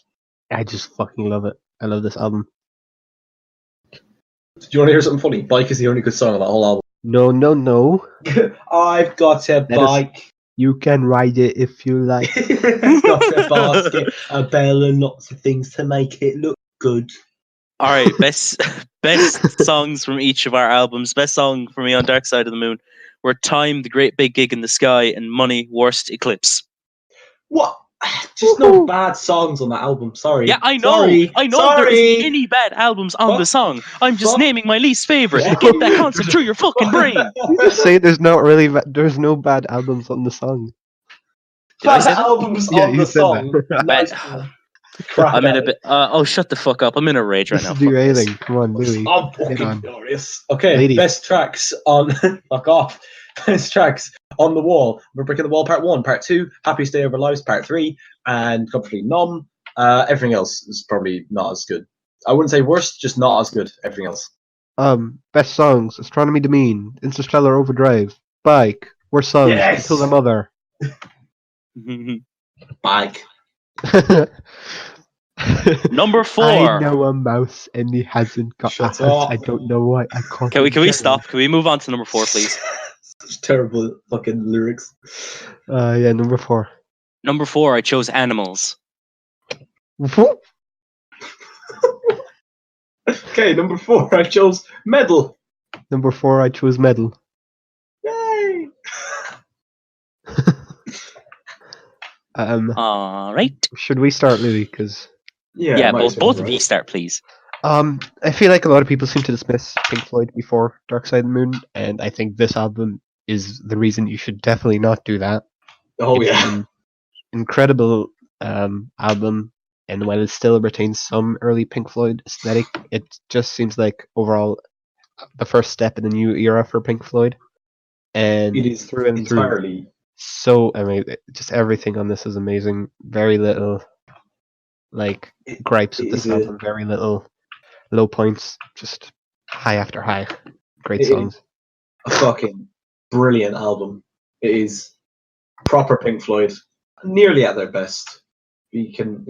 I just fucking love it. I love this album. Do you want to hear something funny? Bike is the only good song on that whole album. No. I've got a bike. You can ride it if you like. It's got a basket, a bell, and lots of things to make it look good. All right, best songs from each of our albums. Best song for me on Dark Side of the Moon were Time, The Great Big Gig in the Sky, and Money, Worst Eclipse. What? Just no bad songs on that album. Sorry. Yeah, I know. There isn't any bad albums on the song. I'm just naming my least favorite. Get that concept through your fucking brain. You just say there's no bad albums on the song. Bad albums on the song. I'm in a bit. Shut the fuck up. I'm in a rage right now. This is derailing. Come on, Louis. I'm fucking glorious. Okay, ladies. Best tracks on. Fuck off. Best tracks on the Wall. We're Brick in the Wall Part 1, Part 2, Happy Stay of Our Lives Part 3, and Completely Numb. Everything else is probably not as good. I wouldn't say worst, just not as good. Everything else. Best songs: Astronomy Domine, Interstellar Overdrive, Bike, Worst Songs, Yes! Until the Mother. Bike. Number 4. I know a mouse and he hasn't got a house. I don't know why. I can't. Can we stop? Can we move on to number 4, please? Such terrible fucking lyrics. Number 4. Number 4, I chose Animals. Okay, number 4, I chose Meddle. Number 4, I chose Meddle. Yay! All right. Should we start, Louis? Because both of you start, please. I feel like a lot of people seem to dismiss Pink Floyd before Dark Side of the Moon, and I think this album is the reason you should definitely not do that. Oh, it's yeah. an incredible album, and while it still retains some early Pink Floyd aesthetic, it just seems like overall the first step in the new era for Pink Floyd. And It is through and through, entirely. so I mean, just everything on this is amazing. Very little like gripes with It this is album. Very little low points. Just high after high. Great It- songs. a fucking brilliant album. It is proper Pink Floyd, nearly at their best. You can,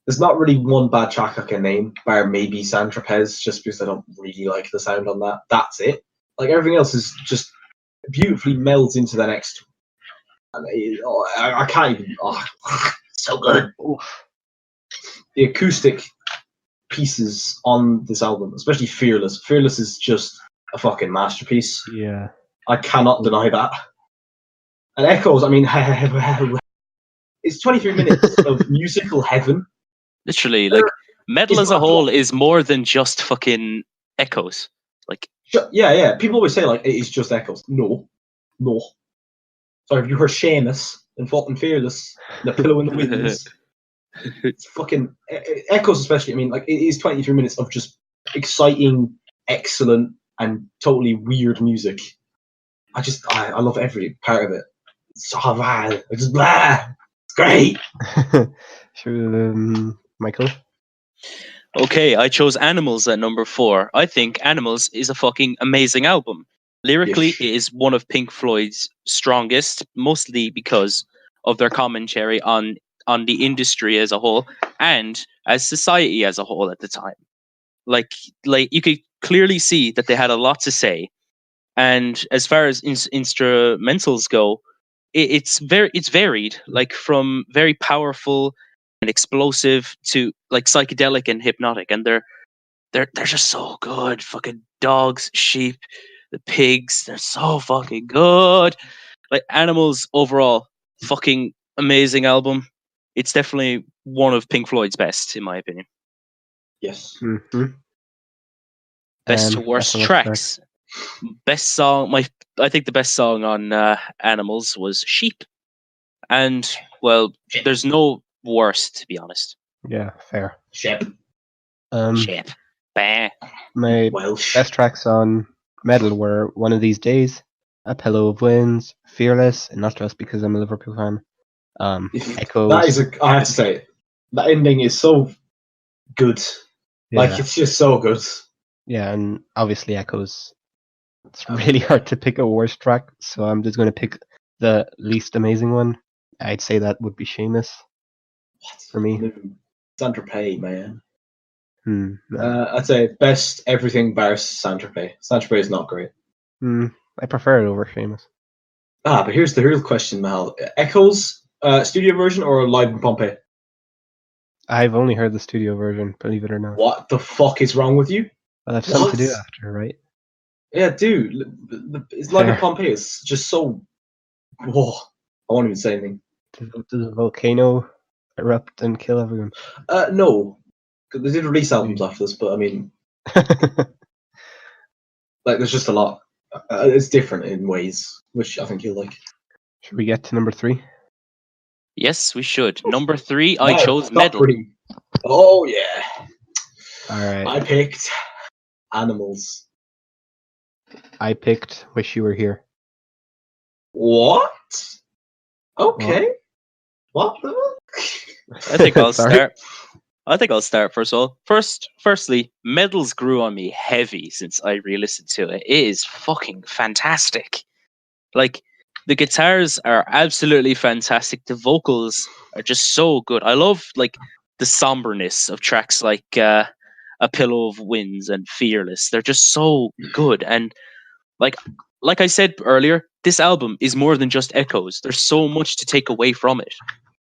there's not really one bad track I can name, bar maybe Saint-Tropez, just because I don't really like the sound on that. That's it. Like everything else is just beautifully melds into the next. And I can't even. Oh, so good. The acoustic pieces on this album, especially Fearless. Fearless is just a fucking masterpiece. Yeah. I cannot deny that. And Echoes, I mean, it's 23 minutes of musical heaven. Literally, like Meddle It's as a not whole plot. is more than just fucking echoes. Like, Yeah. People always say, like, it is just Echoes. No. Sorry, if you heard Seamus and fucking Fearless, and The Pillow in the Winds, it's fucking Echoes, especially. I mean, like, it is 23 minutes of just exciting, excellent, and totally weird music. I love every part of it. It's so bad. It's just blah. It's great. Michael? okay, I chose Animals at number 4. I think Animals is a fucking amazing album. Lyrically, Yes. it is one of Pink Floyd's strongest, mostly because of their commentary on the industry as a whole and as society as a whole at the time. Like you could clearly see that they had a lot to say. And as far as instrumentals go, it's varied, like from very powerful and explosive to like psychedelic and hypnotic, and they're just so good. Fucking dogs, sheep, the pigs, they're so fucking good. Like Animals overall, fucking amazing album. It's definitely one of Pink Floyd's best, in my opinion. Yes. Mm-hmm. Best to worst tracks. Best song, I think the best song on Animals was Sheep. And, well, there's no worst, to be honest. Yeah, fair. Shep. Sheep. Bah. My Welsh. best tracks on Meddle were One of These Days, A Pillow of Winds, Fearless, and not just because I'm a Liverpool fan. Echoes. That is I have to say, that ending is so good. Yeah. Like, it's just so good. Yeah, and obviously Echoes. It's really hard to pick a worst track, so I'm just going to pick the least amazing one. I'd say that would be Seamus for me. Saint-Tropez, man. No. I'd say best everything bar Saint-Tropez. Saint-Tropez is not great. I prefer it over Seamus. But here's the real question, Mahal. Echoes, studio version or live in Pompeii? I've only heard the studio version, believe it or not. What the fuck is wrong with you? Well, that's something to do What? after, right? Yeah, dude. It's live in Pompeii. It's just so. Whoa. I won't even say anything. Does a volcano erupt and kill everyone? No. 'Cause they did release albums after this, but I mean, like, there's just a lot. It's different in ways, which I think you'll like. Should we get to number 3? Yes, we should. Number 3, I Wow, chose top Meddle. 3. Oh, yeah. Alright. I picked Animals. I picked Wish You Were Here. What? Okay. What the I think I'll Sorry? start. I think I'll start first of all. Firstly, Meddles grew on me heavy since I re-listened to it. It is fucking fantastic. Like, the guitars are absolutely fantastic. The vocals are just so good. I love like the somberness of tracks like A Pillow of Winds and Fearless. They're just so good. And like I said earlier, this album is more than just echoes. There's so much to take away from it.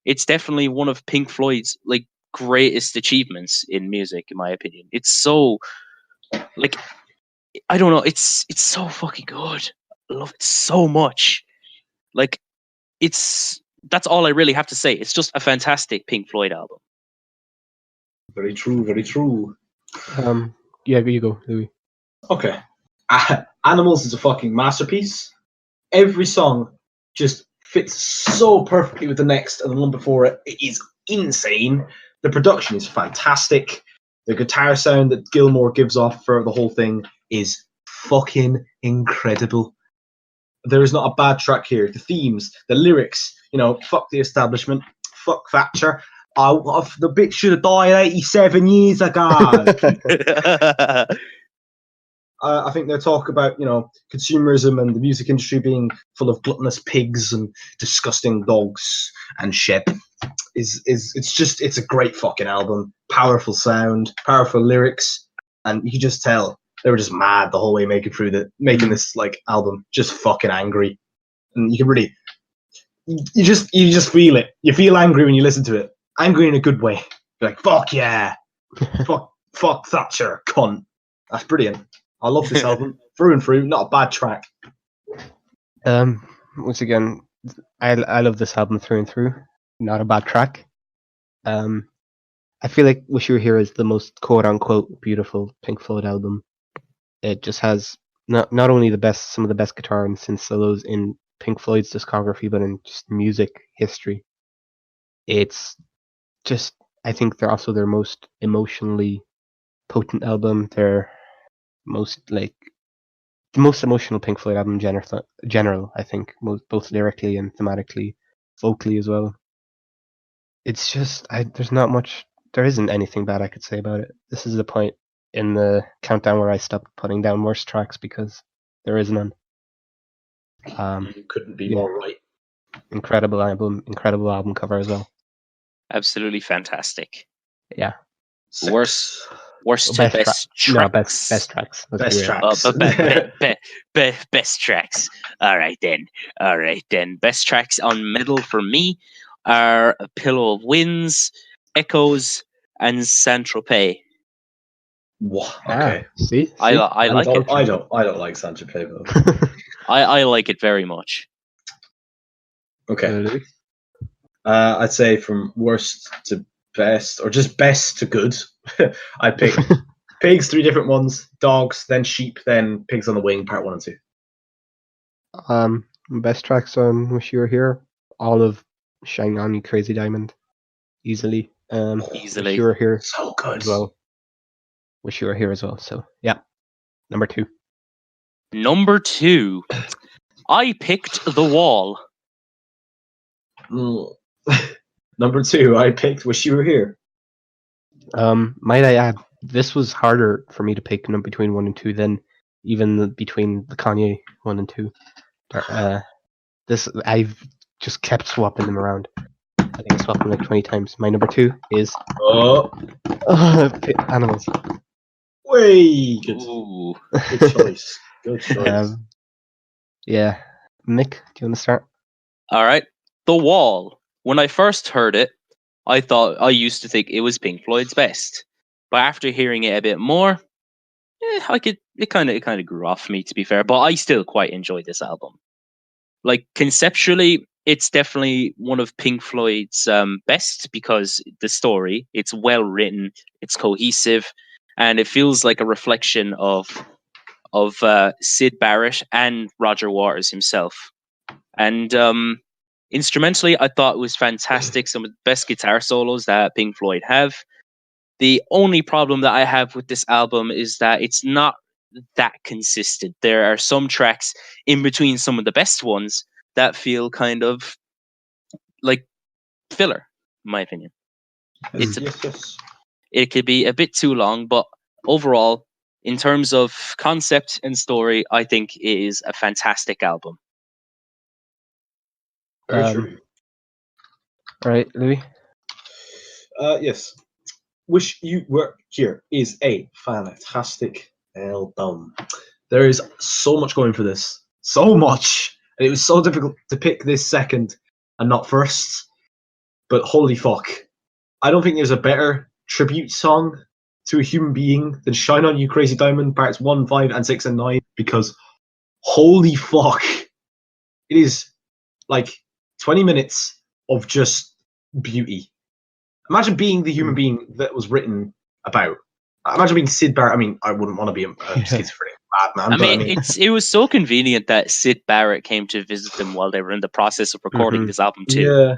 It's definitely one of Pink Floyd's like greatest achievements in music, in my opinion. It's so like I don't know, it's so fucking good. I love it so much. Like that's all I really have to say. It's just a fantastic Pink Floyd album. Very true, very true. Yeah, you go, Louis. Okay. Animals is a fucking masterpiece. Every song just fits so perfectly with the next and the one before it. It is insane. The production is fantastic. The guitar sound that Gilmour gives off for the whole thing is fucking incredible. There is not a bad track here. The themes, the lyrics, fuck the establishment, fuck Thatcher. The bitch should have died 87 years ago. I think they talk about, consumerism and the music industry being full of gluttonous pigs and disgusting dogs and shit. It's a great fucking album. Powerful sound, powerful lyrics, and you can just tell they were just mad the whole way making this like album, just fucking angry. And you can really, you just feel it. You feel angry when you listen to it. Angry in a good way. You're like, fuck yeah, fuck Thatcher, cunt. That's brilliant. I love this album through and through. Not a bad track. Once again, I love this album through and through. Not a bad track. I feel like Wish You Were Here is the most quote unquote beautiful Pink Floyd album. It just has not only some of the best guitar and synth solos in Pink Floyd's discography, but in just music history. It's just, I think they're also their most emotionally potent album. Their most the most emotional Pink Floyd album in general, I think, both lyrically and thematically, vocally as well. It's just, there isn't anything bad I could say about it. This is the point in the countdown where I stopped putting down worst tracks because there is none. You couldn't be more right. Incredible album cover as well. Absolutely fantastic. Yeah. Worst to best tracks. No, best tracks. Best tracks. Best tracks. All right then. Best tracks on Meddle for me are A Pillow of Winds, Echoes, and Saint-Tropez. Okay. See? I like it. I don't like Saint-Tropez though. I like it very much. Okay. I'd say from worst to best, or just best to good. I pick pigs, 3 different ones, dogs, then sheep, then Pigs on the Wing, part 1 and 2. Best tracks on Wish You Were Here, all of Shine On You Crazy Diamond, easily. Wish You Were Here, so good as well. Wish You Were Here as well. So yeah, number 2. Number 2, I picked The Wall. Number 2, I picked Wish You Were Here. Might I add, this was harder for me to pick between 1 and 2 than even between the Kanye 1 and 2. This I've just kept swapping them around. I think I swapped them like 20 times. My number 2 is Animals. Way good. Ooh. Good choice. Good choice. Yeah, Mick, do you want to start? All right, The Wall. When I first heard it, I used to think it was Pink Floyd's best, but after hearing it a bit more, it kind of grew off me, to be fair. But I still quite enjoy this album. Like conceptually, it's definitely one of Pink Floyd's best because the story, it's well written, it's cohesive, and it feels like a reflection of Syd Barrett and Roger Waters himself. And instrumentally, I thought it was fantastic. Some of the best guitar solos that Pink Floyd have. The only problem that I have with this album is that it's not that consistent. There are some tracks in between some of the best ones that feel kind of like filler, in my opinion. It could be a bit too long, but overall, in terms of concept and story, I think it is a fantastic album. Very true. Right, Louis? Yes. Wish You Were Here is a fantastic album. There is so much going for this. So much. And it was so difficult to pick this second and not first. But holy fuck. I don't think there's a better tribute song to a human being than Shine On You Crazy Diamond, parts 1, 5, and 6, and 9, because holy fuck. It is like 20 minutes of just beauty. Imagine being the human being that was written about. Imagine being Syd Barrett. I mean, I wouldn't want to be a schizophrenic madman. I mean, it was so convenient that Syd Barrett came to visit them while they were in the process of recording this album too. Yeah.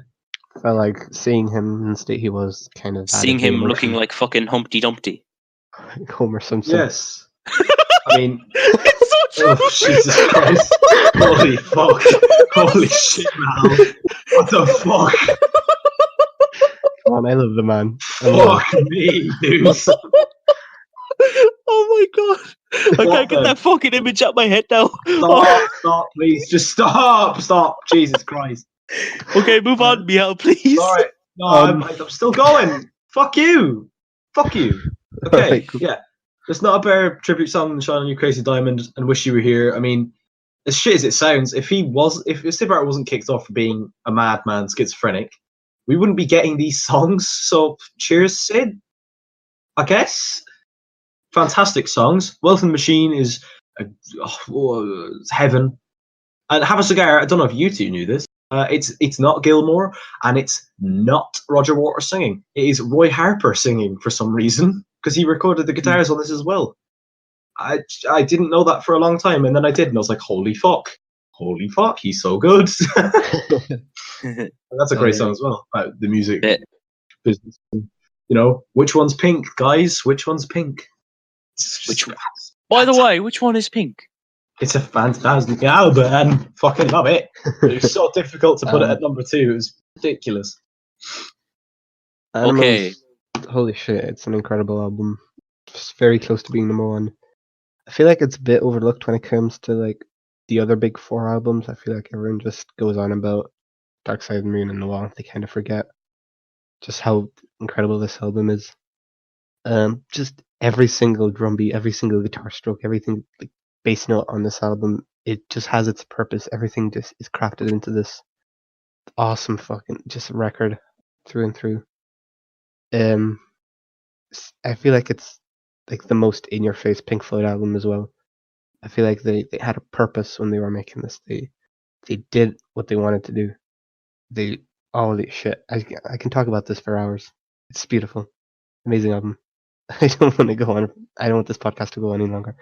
felt like seeing him in the state he was kind of Seeing added the him looking emotion. like fucking Humpty Dumpty. Homer Simpson. Yes. I mean, It's so oh true. Jesus Christ! Holy fuck! Holy shit, man! What the fuck? Come on, I love the man. I love Fuck me, dude! Oh my god! I What can't get the- that fucking image out my head now. Oh. Stop, please! Just stop! Jesus Christ! Okay, move on, Miel, please. All right, no, Um, I'm still going. Fuck you! Okay, Alright, cool. yeah. There's not a better tribute song than "Shine on You Crazy Diamond" and "Wish You Were Here." I mean, as shit as it sounds, if Sid Barrett wasn't kicked off for being a madman schizophrenic, we wouldn't be getting these songs. So cheers, Sid. I guess. Fantastic songs. Wealth and Machine is it's heaven. And Have a Cigar. I don't know if you two knew this. It's not Gilmore, and it's not Roger Waters singing. It is Roy Harper singing for some reason because he recorded the guitars on this as well. I didn't know that for a long time, and then I did, and I was like, holy fuck, he's so good. That's a great song as well about the music business. You know, which one's Pink, guys? Which one's Pink? By the way, which one is Pink? It's a fantastic album, and fucking love it. It was so difficult to put it at number 2. It was ridiculous. Animals, Okay. Holy shit, it's an incredible album. Just very close to being number 1. I feel like it's a bit overlooked when it comes to like the other big 4 albums. I feel like everyone just goes on about Dark Side of the Moon and The Wall. They kind of forget just how incredible this album is. Just every single drum beat, every single guitar stroke, everything, like bass note on this album, it just has its purpose. Everything just is crafted into this awesome fucking just record through and through. I feel like it's like the most in-your-face Pink Floyd album as well. I feel like they had a purpose when they were making this. They did what they wanted to do. Holy shit! I can talk about this for hours. It's beautiful, amazing album. I don't want to go on. I don't want this podcast to go any longer.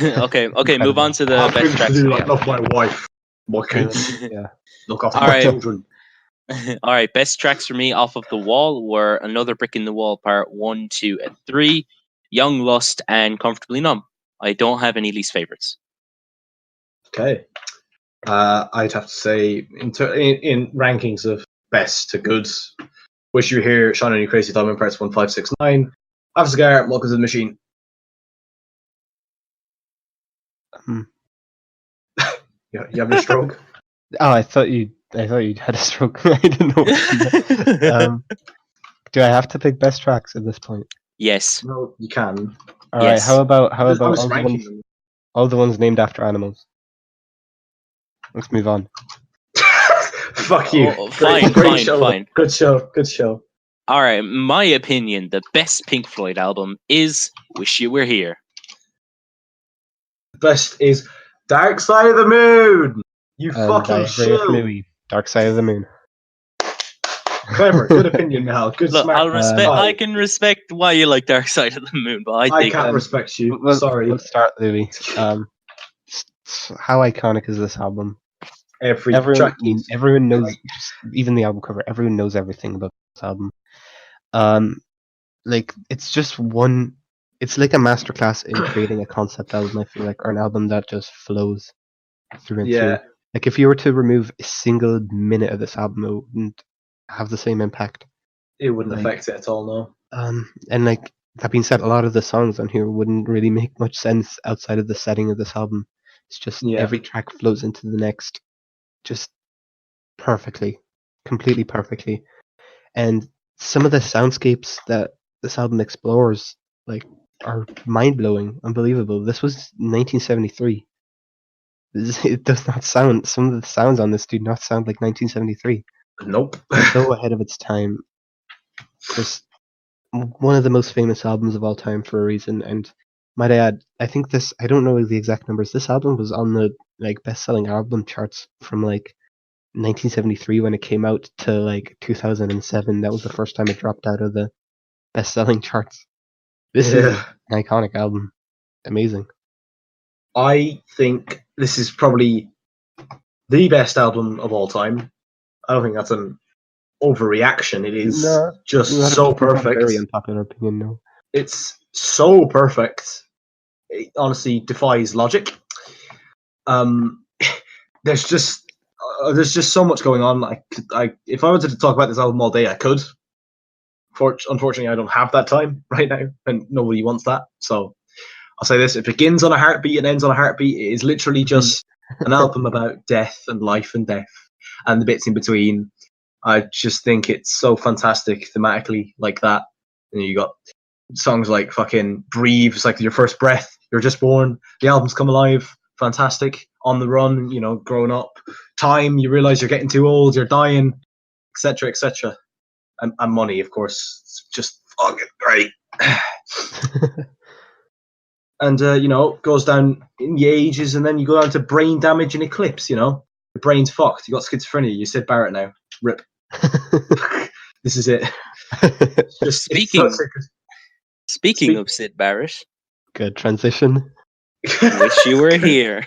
Okay, move on to the I have best things to tracks. do, for like Miel. love my wife, my kids, Yeah. look after All my right. children. All right, best tracks for me off of The Wall were Another Brick in the Wall Part 1, 2, and 3, Young Lust, and Comfortably Numb. I don't have any least favorites. Okay. I'd have to say, in rankings of best to good, Wish You Were Here, Shine on You Crazy Diamond, Parts 1, 5, 6, 9, Have a Cigar, Welcome to the Machine. Yeah, you having a stroke? Oh, I thought you had a stroke. I didn't know. Do I have to pick best tracks at this point? Yes. No, you can. All right. Yes. How about I'm just all ranking them. the ones named after animals? Let's move on. Fuck you. Oh, fine. Show. Good show. All right, in my opinion, the best Pink Floyd album is Wish You Were Here. Best is Dark Side of the Moon. You fucking I agree with shill. Louis. Dark Side of the Moon. Clever. Good opinion, Mel. Good Look, smart. I can respect why you like Dark Side of the Moon, but I I think can't respect you. Well, Sorry. Let's start, Louis. How iconic is this album? Everyone knows, even the album cover. Everyone knows everything about this album. Like it's just one. It's like a masterclass in creating a concept album. I feel like, or an album that just flows through and through. Like if you were to remove a single minute of this album, it wouldn't have the same impact. It wouldn't affect it at all, no. And like that being said, a lot of the songs on here wouldn't really make much sense outside of the setting of this album. It's just every track flows into the next, just perfectly, completely perfectly. And some of the soundscapes that this album explores, like, are mind-blowing, unbelievable. This was 1973. It does not sound. Some of the sounds on this do not sound like 1973. Nope. So ahead of its time. Just one of the most famous albums of all time for a reason. And might I add, I think this. I don't know the exact numbers. This album was on the like best-selling album charts from like 1973 when it came out to like 2007. That was the first time it dropped out of the best-selling charts. This is an iconic album. Amazing. I think this is probably the best album of all time. I don't think that's an overreaction. It is No, just not so not a perfect. very unpopular opinion, no. It's so perfect. It honestly defies logic. There's just so much going on. If I wanted to talk about this album all day, I could. Unfortunately, I don't have that time right now, and nobody wants that. So I'll say this: it begins on a heartbeat and ends on a heartbeat. It is literally just an album about death and life and death, and the bits in between. I just think it's so fantastic thematically, like that. And you got songs like fucking "Breathe," it's like your first breath. You're just born. The album's come alive. Fantastic. On the run, growing up. Time, you realize you're getting too old. You're dying, etc., etc. And money, of course. It's just fucking great. And goes down in the ages, and then you go down to brain damage and eclipse. The brain's fucked. You got schizophrenia. You're Sid Barrett now. Rip. This is it. Just Speaking of Sid Barrett, Good transition. wish you were here.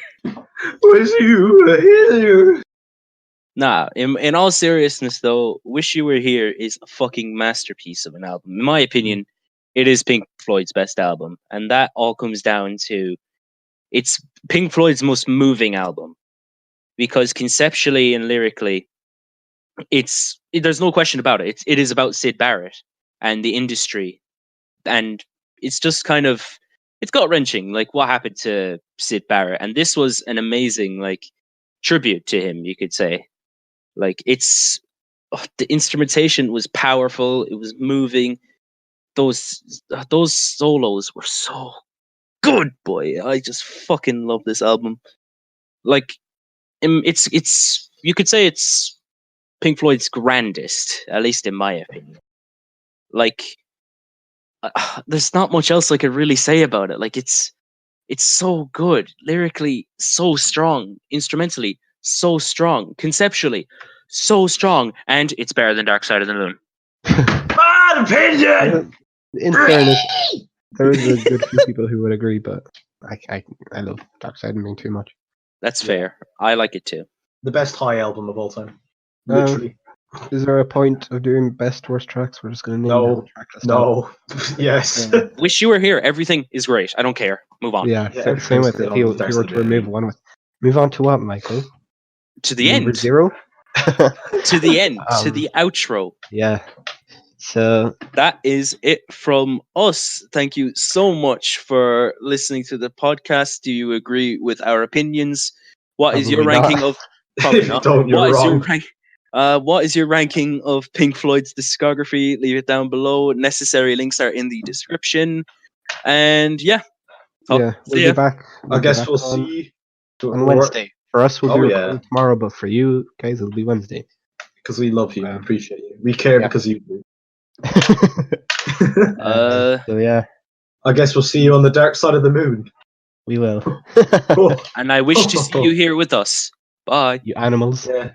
Wish you were here. Nah, in all seriousness though, Wish You Were Here is a fucking masterpiece of an album. In my opinion, it is Pink Floyd's best album. And that all comes down to it's Pink Floyd's most moving album. Because conceptually and lyrically, there's no question about it. It is about Sid Barrett and the industry. And it's just kind of it's gut-wrenching, like what happened to Sid Barrett. And this was an amazing tribute to him, you could say. The instrumentation was powerful. It was moving. Those solos were so good, boy. I just fucking love this album. It's you could say it's Pink Floyd's grandest, at least in my opinion. There's not much else I could really say about it. It's so good, lyrically so strong, instrumentally so strong, conceptually so strong, and it's better than Dark Side of the Moon. Bad opinion. In fairness, there is a good few people who would agree, but I love Dark Side of the Moon too much. That's fair. I like it too. The best high album of all time. Literally. Is there a point of doing best worst tracks? We're just going to name the whole track list. No. Yes. Wish You Were Here. Everything is great. I don't care. Move on. Yeah, same with if you were to move on to what, Michael? To the Number end. 0? To the end. To the outro. Yeah. So that is it from us. Thank you so much for listening to the podcast. Do you agree with our opinions? What is your ranking of? Probably not. What is your ranking of Pink Floyd's discography? Leave it down below. Necessary links are in the description. And we'll be back. I guess we'll see on Wednesday. For us, we'll be recording tomorrow, but for you guys, it'll be Wednesday. Because we love you, we appreciate you. We care because you do. So yeah, I guess we'll see you on the dark side of the moon. We will. And I wish to see you here with us. Bye. You animals. Yeah.